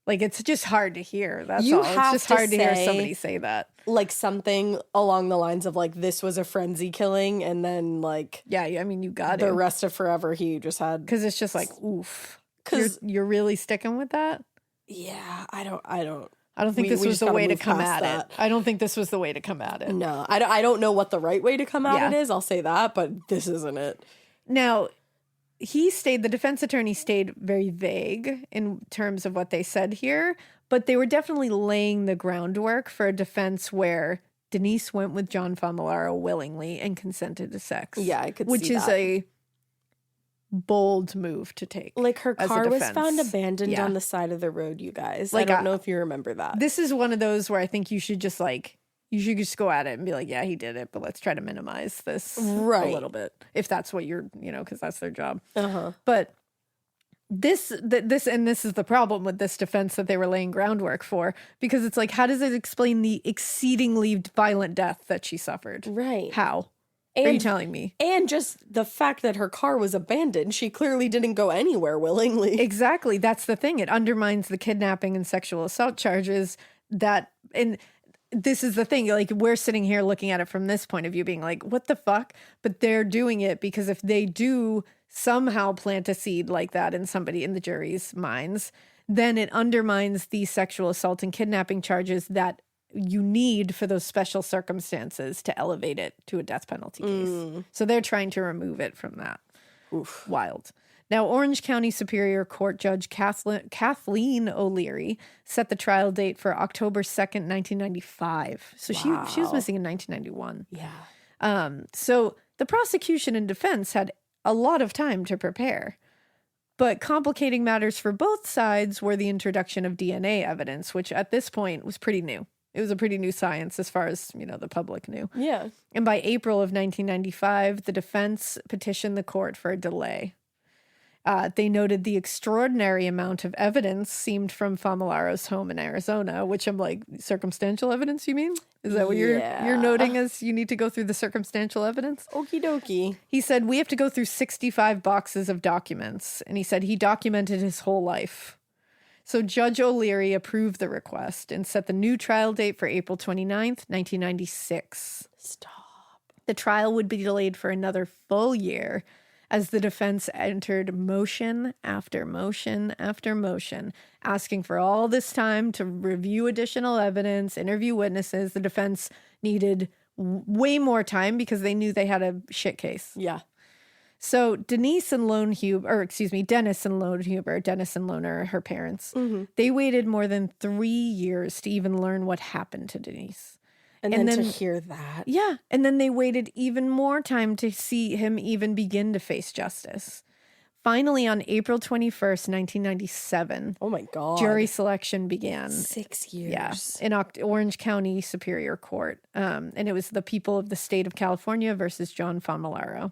Like, it's just hard to hear. That's You all. have It's just to hard to hear say, somebody say that. Like, something along the lines of, like, this was a frenzy killing, and then, like... Yeah, I mean, you got the it. rest of forever, he just had... Because it's just like, oof. 'Cause you're really sticking with that? Yeah, I don't think this was the way to come at that. it. I don't think this was the way to come at it. No, I don't know what the right way to come at it is. I'll say that, but this isn't it. Now, the defense attorney stayed very vague in terms of what they said here, but they were definitely laying the groundwork for a defense where Denise went with John Famularo willingly and consented to sex. Yeah, I could see which is that. a bold move to take. Like, her as a car was defense. found abandoned Yeah. on the side of the road, you guys. Like, I don't know if you remember that. This is one of those where I think you should just go at it and be like, yeah, he did it, but let's try to minimize this a little bit, if that's what you're, because that's their job. But this is the problem with this defense that they were laying groundwork for, because it's like, how does it explain the exceedingly violent death that she suffered? Right. How? Are you telling me? And just the fact that her car was abandoned. She clearly didn't go anywhere willingly. Exactly. That's the thing. It undermines the kidnapping and sexual assault charges and this is the thing. Like, we're sitting here looking at it from this point of view being like, what the fuck? But they're doing it because if they do somehow plant a seed like that in somebody in the jury's minds, then it undermines the sexual assault and kidnapping charges that you need for those special circumstances to elevate it to a death penalty case. So they're trying to remove it from that. Oof. Wild. Now, Orange County Superior Court Judge Kathleen O'Leary set the trial date for October 2nd, 1995. So she was missing in 1991. Yeah. So the prosecution and defense had a lot of time to prepare. But complicating matters for both sides were the introduction of DNA evidence, which at this point was pretty new. It was a pretty new science as far as, the public knew. Yeah. And by April of 1995, the defense petitioned the court for a delay. They noted the extraordinary amount of evidence seemed from Familaro's home in Arizona, which I'm like, circumstantial evidence, you mean? Is that what you're noting as you need to go through the circumstantial evidence? Okie dokie. He said, we have to go through 65 boxes of documents. And he said he documented his whole life. So Judge O'Leary approved the request and set the new trial date for April 29th, 1996. Stop. The trial would be delayed for another full year as the defense entered motion after motion after motion, asking for all this time to review additional evidence, interview witnesses. The defense needed way more time because they knew they had a shit case. Yeah. So Dennis and Lone Huber, Dennis and Lone are her parents. They waited more than 3 years to even learn what happened to Denise. And then to hear that. Yeah. And then they waited even more time to see him even begin to face justice. Finally, on April 21st, 1997, oh my God, jury selection began. 6 years. Yeah, in Orange County Superior Court. And it was the people of the state of California versus John Familaro.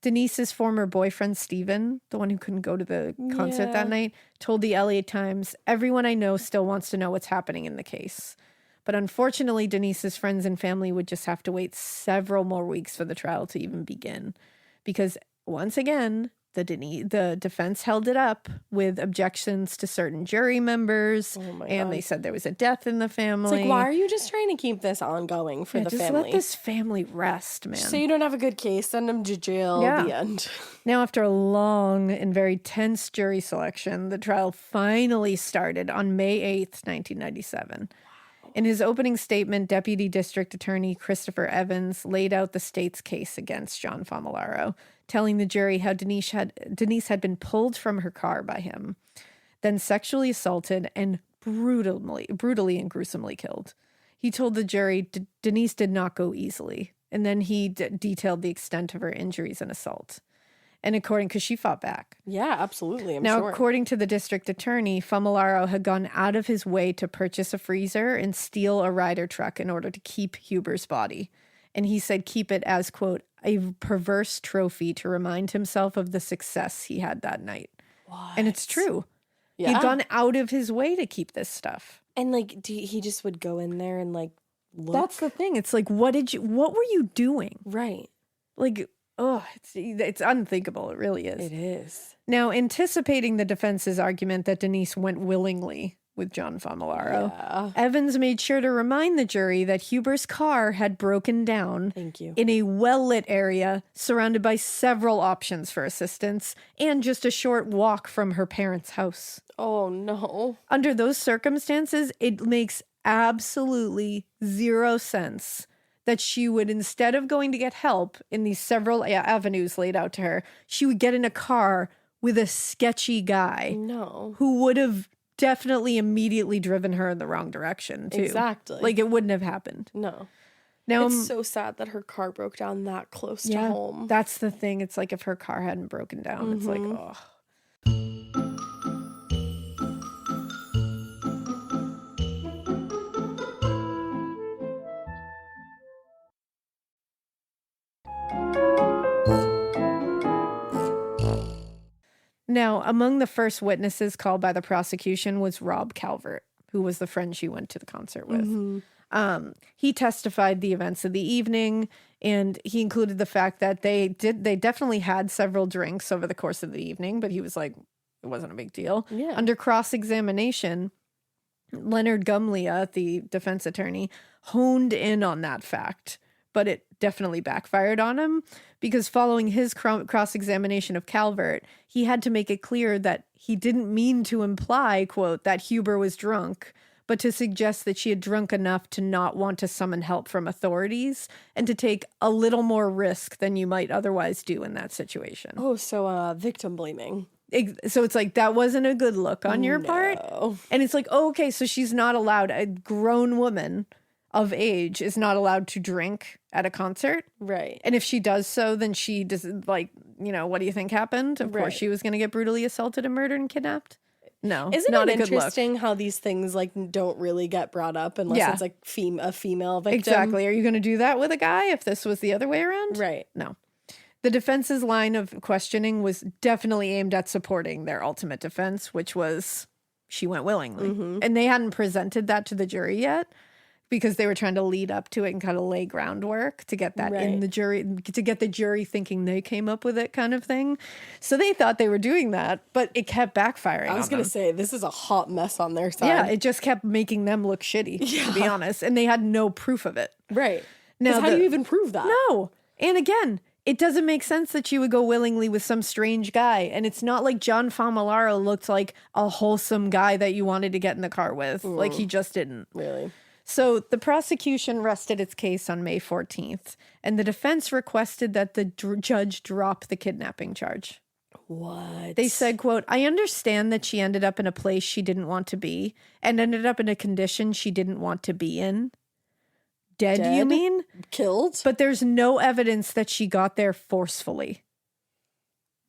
Denise's former boyfriend, Steven, the one who couldn't go to the concert that night, told the LA Times, everyone I know still wants to know what's happening in the case. But unfortunately, Denise's friends and family would just have to wait several more weeks for the trial to even begin. Because once again, the defense held it up with objections to certain jury members. Oh my and God. They said there was a death in the family. It's like, why are you just trying to keep this ongoing for the just family? let this family rest, man. So you don't have a good case, send them to jail. Yeah. The end. Now, after a long and very tense jury selection, the trial finally started on May 8th, 1997. In his opening statement, Deputy District Attorney Christopher Evans laid out the state's case against John Familaro, telling the jury how Denise had been pulled from her car by him, then sexually assaulted and brutally and gruesomely killed. He told the jury Denise did not go easily, and then he detailed the extent of her injuries and assault. And because she fought back. Yeah, absolutely. I'm Now, sure. according to the district attorney, Familaro had gone out of his way to purchase a freezer and steal a Ryder truck in order to keep Huber's body. And he said keep it as, quote, a perverse trophy to remind himself of the success he had that night. What? And it's true. Yeah. He'd gone out of his way to keep this stuff. And like, he just would go in there and like look. That's the thing. It's like, what were you doing? Right. Like, oh, it's unthinkable. It really is. It is. Now, anticipating the defense's argument that Denise went willingly with John Familaro, Yeah. Evans made sure to remind the jury that Huber's car had broken down Thank you. in a well-lit area surrounded by several options for assistance and just a short walk from her parents' house. Oh no. Under those circumstances, it makes absolutely zero sense that she would, instead of going to get help in these several avenues laid out to her, she would get in a car with a sketchy guy No. who would have definitely immediately driven her in the wrong direction, too. Exactly. Like, it wouldn't have happened. No. Now, It's so sad that her car broke down that close to home. that's the thing. It's like if her car hadn't broken down, it's like, oh. Now, among the first witnesses called by the prosecution was Rob Calvert, who was the friend she went to the concert with. He testified the events of the evening, and he included the fact that they definitely had several drinks over the course of the evening, but he was like, it wasn't a big deal. Yeah. Under cross-examination, Leonard Gumlia, the defense attorney, honed in on that fact, but it definitely backfired on him because following his cross-examination of Calvert, he had to make it clear that he didn't mean to imply, quote, that Huber was drunk, but to suggest that she had drunk enough to not want to summon help from authorities and to take a little more risk than you might otherwise do in that situation. Oh, so victim blaming. So it's like, that wasn't a good look on your part. And it's like, oh, okay, so she's not allowed, a grown woman of age is not allowed to drink at a concert. Right. And if she does so, then she does, like, you know, what do you think happened? Of course, she was going to get brutally assaulted and murdered and kidnapped. No, Isn't not it a good look. interesting how these things like don't really get brought up unless it's like a female victim? Exactly. Are you going to do that with a guy if this was the other way around? Right. No. The defense's line of questioning was definitely aimed at supporting their ultimate defense, which was she went willingly. And they hadn't presented that to the jury yet because they were trying to lead up to it and kind of lay groundwork to get that in the jury, to get the jury thinking they came up with it kind of thing. So they thought they were doing that, but it kept backfiring. I was going to say, this is a hot mess on their side. Yeah, it just kept making them look shitty, to be honest. And they had no proof of it. Right. Now, how do you even prove that? No. And again, it doesn't make sense that she would go willingly with some strange guy. And it's not like John Famolaro looked like a wholesome guy that you wanted to get in the car with. Like, he just didn't. Really? So the prosecution rested its case on May 14th, and the defense requested that the judge drop the kidnapping charge. What? They said, quote, I understand that she ended up in a place she didn't want to be and ended up in a condition she didn't want to be in. Dead, you mean? Killed? But there's no evidence that she got there forcefully.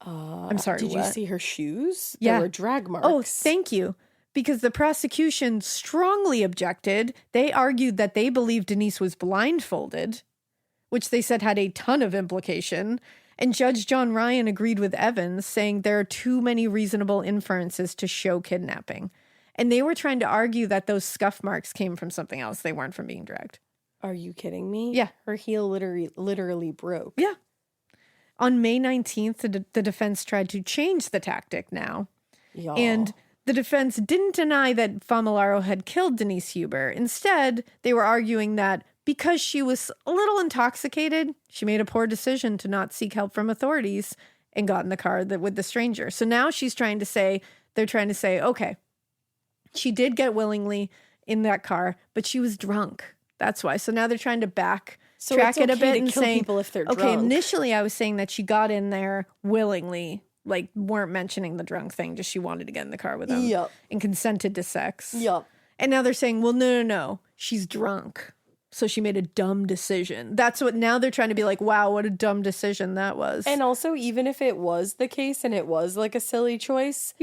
I'm sorry, Did what? you see her shoes? Yeah. There were drag marks. Oh, thank you. Because the prosecution strongly objected. They argued that they believed Denise was blindfolded, which they said had a ton of implication. And Judge John Ryan agreed with Evans, saying there are too many reasonable inferences to show kidnapping. And they were trying to argue that those scuff marks came from something else. They weren't from being dragged. Are you kidding me? Yeah. Her heel literally broke. Yeah. On May 19th, the defense tried to change the tactic now. Y'all. And the defense didn't deny that Famolaro had killed Denise Huber. Instead, they were arguing that because she was a little intoxicated, she made a poor decision to not seek help from authorities and got in the car with the stranger. So now they're trying to say, okay, she did get willingly in that car, but she was drunk. That's why. So now they're trying to backtrack it a bit and saying, people if they're okay, drunk. initially I was saying that she got in there willingly, like weren't mentioning the drunk thing, just she wanted to get in the car with him and consented to sex. Yup. And now they're saying, well, no, she's drunk. So she made a dumb decision. That's what now they're trying to be like, wow, what a dumb decision that was. And also, even if it was the case and it was like a silly choice,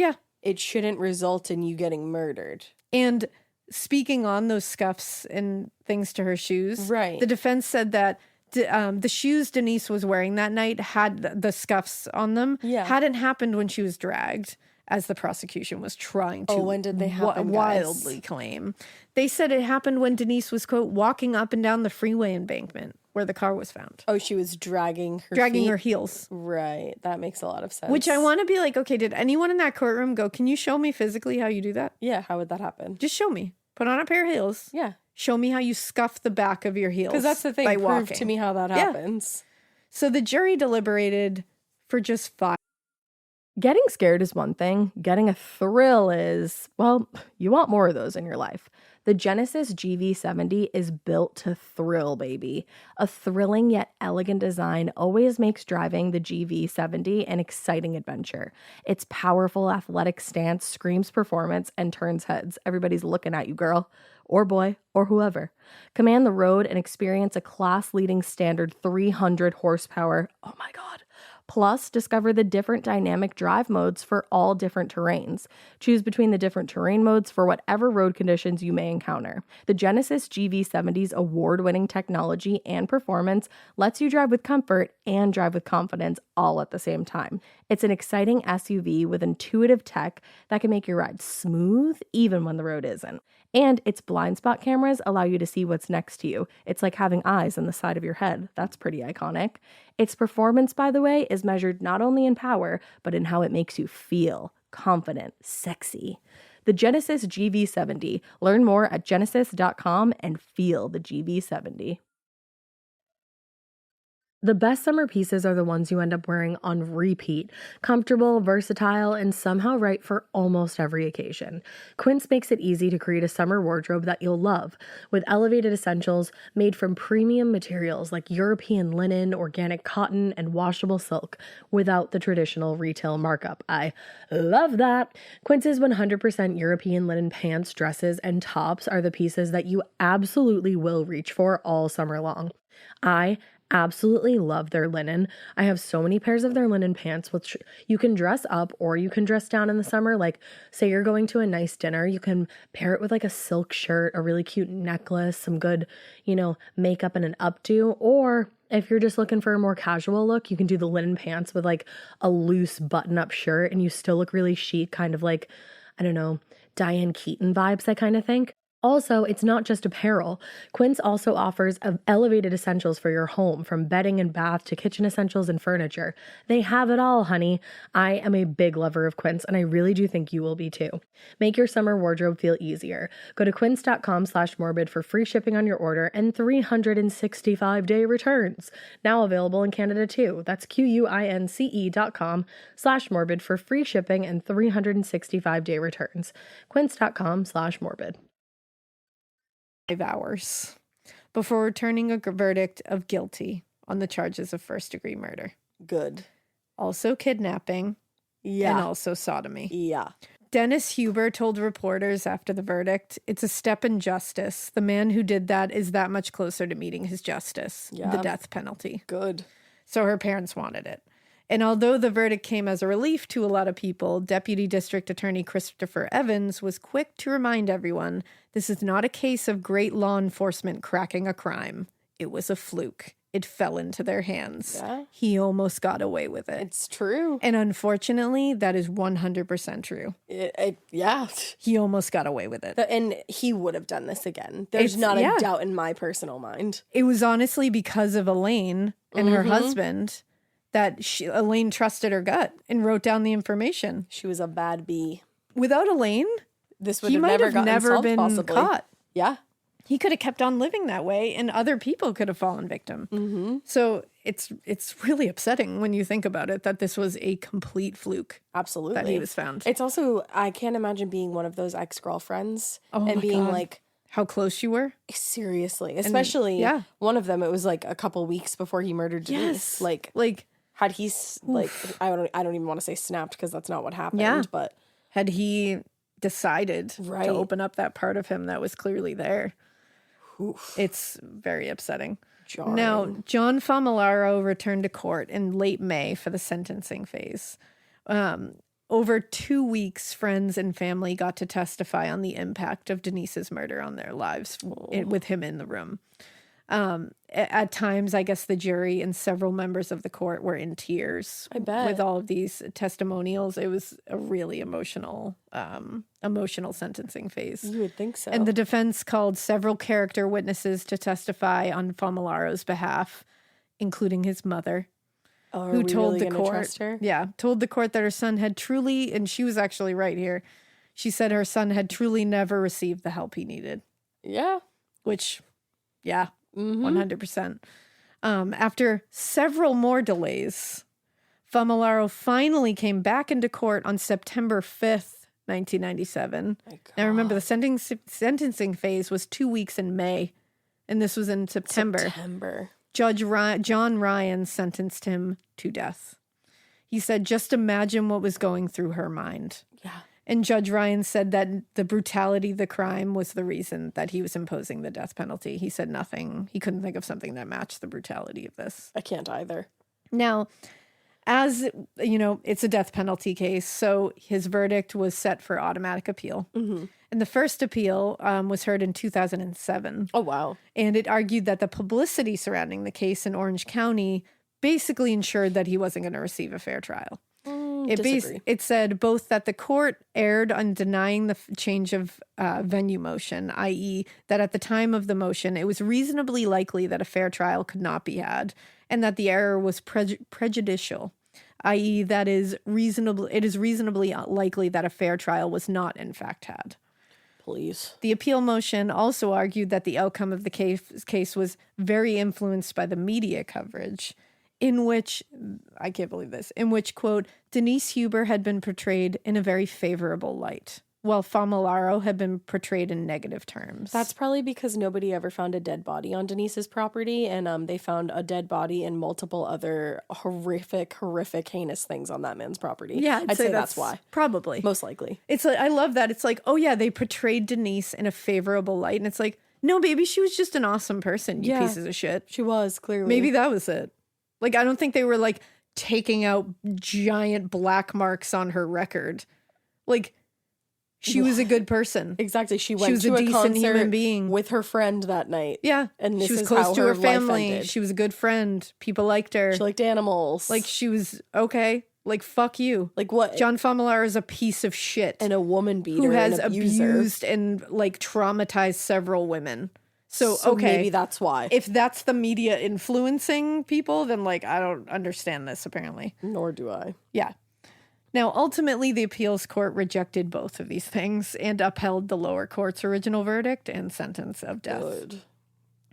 it shouldn't result in you getting murdered. And speaking on those scuffs and things to her shoes, right? The defense said that the shoes Denise was wearing that night had the scuffs on them. Hadn't happened when she was dragged, as the prosecution was trying to when did they happen, wildly claim. They said it happened when Denise was, quote, walking up and down the freeway embankment where the car was found. Oh, she was dragging her heels. Right. That makes a lot of sense. Which I want to be like, okay, did anyone in that courtroom go, can you show me physically how you do that? Yeah, how would that happen? Just show me. Put on a pair of heels. Yeah. Show me how you scuff the back of your heels. Because that's the thing. By Prove walking. to me how that happens. So the jury deliberated for just 5. Getting scared is one thing. Getting a thrill is, well, you want more of those in your life. The Genesis GV70 is built to thrill, baby. A thrilling yet elegant design always makes driving the GV70 an exciting adventure. Its powerful athletic stance screams performance and turns heads. Everybody's looking at you, girl, or boy, or whoever. Command the road and experience a class-leading standard 300 horsepower. Oh my God. Plus, discover the different dynamic drive modes for all different terrains. Choose between the different terrain modes for whatever road conditions you may encounter. The Genesis GV70's award-winning technology and performance lets you drive with comfort and drive with confidence all at the same time. It's an exciting SUV with intuitive tech that can make your ride smooth even when the road isn't. And its blind spot cameras allow you to see what's next to you. It's like having eyes on the side of your head. That's pretty iconic. Its performance, by the way, is measured not only in power, but in how it makes you feel confident, sexy. The Genesis GV70. Learn more at genesis.com and feel the GV70. The best summer pieces are the ones you end up wearing on repeat. Comfortable, versatile, and somehow right for almost every occasion. Quince makes it easy to create a summer wardrobe that you'll love, with elevated essentials made from premium materials like European linen, organic cotton, and washable silk, without the traditional retail markup. I love that! Quince's 100% European linen pants, dresses, and tops are the pieces that you absolutely will reach for all summer long. I absolutely love their linen. I have so many pairs of their linen pants, which you can dress up or you can dress down in the summer. Like, say you're going to a nice dinner, you can pair it with like a silk shirt, a really cute necklace, some good, makeup and an updo. Or if you're just looking for a more casual look, you can do the linen pants with like a loose button-up shirt and you still look really chic, kind of like, I don't know, Diane Keaton vibes, I kind of think. Also, it's not just apparel. Quince also offers elevated essentials for your home, from bedding and bath to kitchen essentials and furniture. They have it all, honey. I am a big lover of Quince, and I really do think you will be too. Make your summer wardrobe feel easier. Go to quince.com/morbid for free shipping on your order and 365-day returns. Now available in Canada too. That's QUINCE.com/morbid for free shipping and 365-day returns. Quince.com/morbid. 5 hours before returning a verdict of guilty on the charges of first-degree murder. Good. Also kidnapping. Yeah. And also sodomy. Yeah. Denise Huber told reporters after the verdict, "It's a step in justice. The man who did that is that much closer to meeting his justice, the death penalty." Good. So her parents wanted it. And although the verdict came as a relief to a lot of people, Deputy District Attorney Christopher Evans was quick to remind everyone this is not a case of great law enforcement cracking a crime. It was a fluke. It fell into their hands. Yeah. He almost got away with it. It's true. And unfortunately, that is 100% true. Yeah. He almost got away with it. And he would have done this again. There's not a doubt in my personal mind. It was honestly because of Elaine and her husband that Elaine trusted her gut and wrote down the information. She was a bad bee. Without Elaine, this would have never been possibly. caught. Yeah. He could have kept on living that way and other people could have fallen victim. Mm-hmm. So it's really upsetting when you think about it that this was a complete fluke. Absolutely. That he was found. It's also, I can't imagine being one of those ex-girlfriends and being like, how close you were? Seriously. Especially one of them, it was like a couple weeks before he murdered Denise. Like had he, I don't even want to say snapped because that's not what happened, but had he decided to open up that part of him that was clearly there. Oof. It's very upsetting. Jarring. Now, John Famolaro returned to court in late May for the sentencing phase. Over 2 weeks, friends and family got to testify on the impact of Denise's murder on their lives with him in the room. At times, I guess the jury and several members of the court were in tears. I bet. With all of these testimonials. It was a really emotional sentencing phase. You would think so. And the defense called several character witnesses to testify on Famolaro's behalf, including his mother, who told the court, told the court that her son had truly, and she was actually right here, she said her son had truly never received the help he needed. Yeah. Which, 100%. After several more delays, Famolaro finally came back into court on September 5th, 1997. My Now remember, God. the sentencing phase was 2 weeks in May, and this was in September. Judge John Ryan sentenced him to death. He said, just imagine what was going through her mind. Yeah. And Judge Ryan said that the brutality of the crime was the reason that he was imposing the death penalty. He said nothing. He couldn't think of something that matched the brutality of this. I can't either. Now, as you know, it's a death penalty case, so his verdict was set for automatic appeal. Mm-hmm. And the first appeal was heard in 2007. Oh, wow. And it argued that the publicity surrounding the case in Orange County basically ensured that he wasn't going to receive a fair trial. It said both that the court erred on denying the change of venue motion, i.e., that at the time of the motion, it was reasonably likely that a fair trial could not be had, and that the error was prejudicial, i.e., that it is reasonably likely that a fair trial was not in fact had. Please. The appeal motion also argued that the outcome of the case was very influenced by the media coverage, in which, I can't believe this, in which, quote, Denise Huber had been portrayed in a very favorable light, while Famolaro had been portrayed in negative terms. That's probably because nobody ever found a dead body on Denise's property, and they found a dead body and multiple other horrific, heinous things on that man's property. Yeah, I'd say that's why. Probably. Most likely. It's like, I love that. It's like, oh yeah, they portrayed Denise in a favorable light, and it's like, no, baby, she was just an awesome person, you pieces of shit. She was, clearly. Maybe that was it. Like, I don't think they were, like, taking out giant black marks on her record. Like, she was a good person. Exactly. She went was to a a decent concert human being. with her friend that night. Yeah. And this she was is close how to her life family. ended. She was a good friend. People liked her. She liked animals. Like, she was okay. Like, fuck you. Like, what? John Famolaro is a piece of shit. And a woman beater. Who has and abuser. abused and, like, traumatized several women. So okay. Maybe that's why. If that's the media influencing people, then, like, I don't understand this, apparently. Nor do I. Yeah. Now, ultimately, the appeals court rejected both of these things and upheld the lower court's original verdict and sentence of death. Good.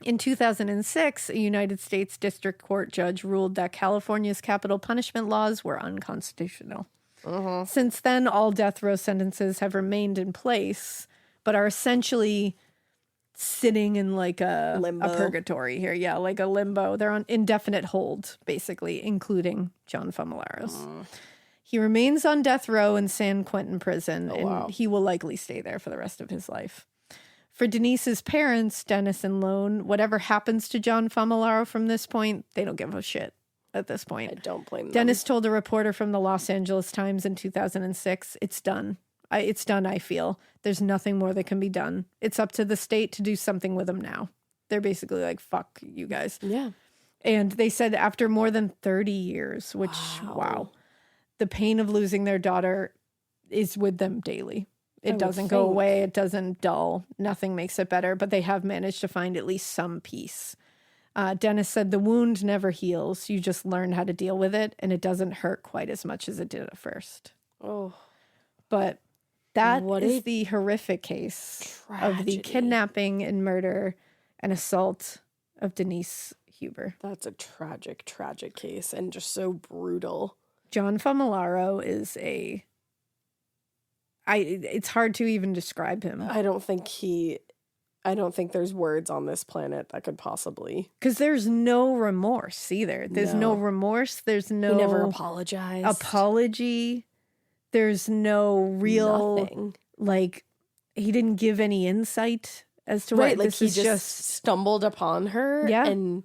In 2006, a United States District Court judge ruled that California's capital punishment laws were unconstitutional. Since then, all death row sentences have remained in place, but are essentially sitting in like a purgatory here. Yeah, like a limbo. They're on indefinite hold, basically, including John Famolaro's. He remains on death row in San Quentin prison, and he will likely stay there for the rest of his life. For Denise's parents, Dennis and Lone, whatever happens to John Famolaro from this point, they don't give a shit at this point. I don't blame them. Dennis told a reporter from the Los Angeles Times in 2006, it's done. It's done, I feel. There's nothing more that can be done. It's up to the state to do something with them now. They're basically like, fuck you guys. Yeah. And they said after more than 30 years, which, wow, the pain of losing their daughter is with them daily. It doesn't go away. It doesn't dull. Nothing makes it better, but they have managed to find at least some peace. Dennis said the wound never heals. You just learn how to deal with it, and it doesn't hurt quite as much as it did at first. Oh. But that is the horrific case of the kidnapping and murder and assault of Denise Huber. That's a tragic, tragic case and just so brutal. John Famolaro is it's hard to even describe him. I don't think there's words on this planet that could possibly. Because there's no remorse either. There's no remorse. There's no. He never apologized. Apology. There's no real. Nothing. Like, he didn't give any insight as to right, why like this he is just stumbled upon her. Yeah. And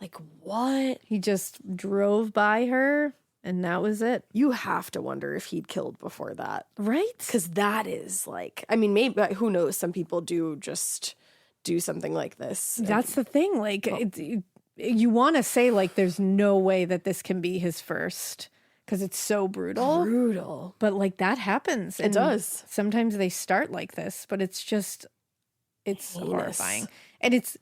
like, what? He just drove by her. And that was it. You have to wonder if he'd killed before that. Right? Because that is like, I mean, maybe, who knows? Some people do just do something like this. That's the thing. Like, you want to say, like, there's no way that this can be his first because it's so brutal. Brutal. But, like, that happens. It does. Sometimes they start like this, but it's just, it's heinous. Horrifying. And it's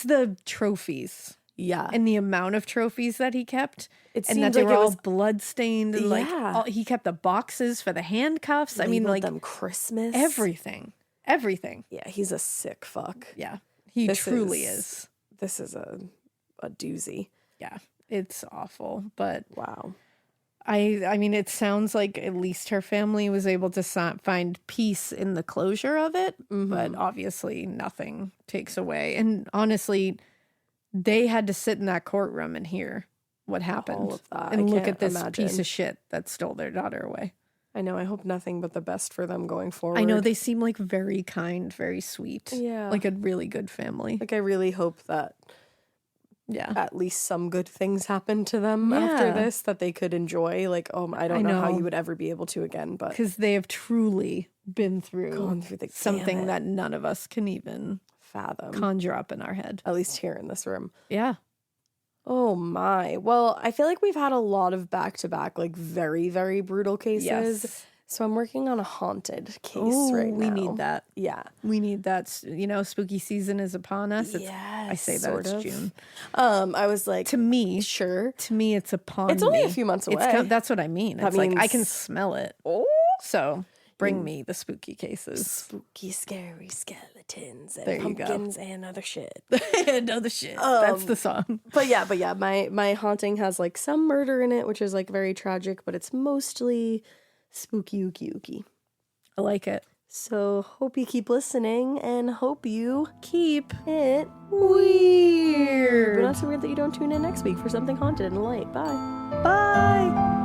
the trophies. Yeah. And the amount of trophies that he kept. It and seems that they like were it all was bloodstained. And like he kept the boxes for the handcuffs. I mean, like them Christmas. Everything. Yeah, he's a sick fuck. Yeah. He truly is. This is a doozy. Yeah. It's awful. But wow. I mean, it sounds like at least her family was able to find peace in the closure of it, but obviously nothing takes away. And honestly, they had to sit in that courtroom and hear what happened All of that. and I look can't at this imagine. piece of shit that stole their daughter away. I know. I hope nothing but the best for them going forward. I know they seem like very kind, very sweet. Yeah. Like a really good family. Like, I really hope that Yeah. at least some good things happen to them after Yeah. this that they could enjoy. Like, I don't know how know. you would ever be able to again, but Because they have truly been gone through through the something gamut. that none of us can even fathom. conjure up in our head. At least here in this room. Yeah. Oh my. Well, I feel like we've had a lot of back-to-back, like, very, very brutal cases. Yes. So I'm working on a haunted case Ooh, right now. we need that. Yeah. We need that. You know, spooky season is upon us. I Yes, say that sort it's of. June. I was like, To me, sure. it's upon It's only me. a few months It's away. that's what I mean. That It's like I can means- smell it. Oh. So bring me the spooky cases. Spooky, scary skeletons and There you go. pumpkins and other shit. Know the shit. That's the song. But yeah, my haunting has like some murder in it, which is like very tragic, but it's mostly spooky ooky. I like it. So hope you keep listening and hope you Keep it weird. but not so weird that you don't tune in next week for something haunted and light. Bye. Bye.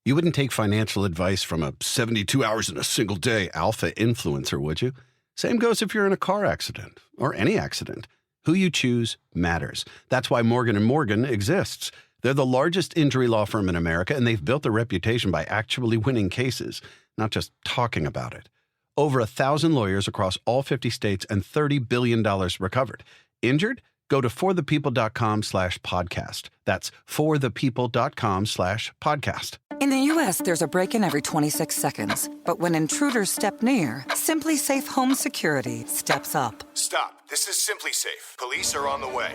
You wouldn't take financial advice from a 72 hours in a single day alpha influencer, would you? Same goes if you're in a car accident or any accident. Who you choose matters. That's why Morgan & Morgan exists. They're the largest injury law firm in America, and they've built a reputation by actually winning cases, not just talking about it. Over 1,000 lawyers across all 50 states and $30 billion recovered. Injured? Go to forthepeople.com/podcast. That's forthepeople.com/podcast. In the U.S., there's a break-in every 26 seconds. But when intruders step near, Simply Safe Home Security steps up. Stop. This is Simply Safe. Police are on the way.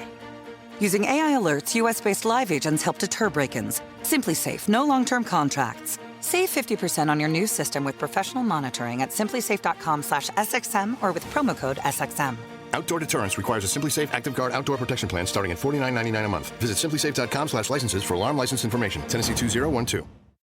Using AI alerts, U.S.-based live agents help deter break-ins. Simply Safe, no long-term contracts. Save 50% on your new system with professional monitoring at simplysafe.com/SXM or with promo code SXM. Outdoor deterrence requires a Simply Safe Active Guard outdoor protection plan starting at $49.99 a month. Visit simplysafe.com/licenses for alarm license information. Tennessee 2012.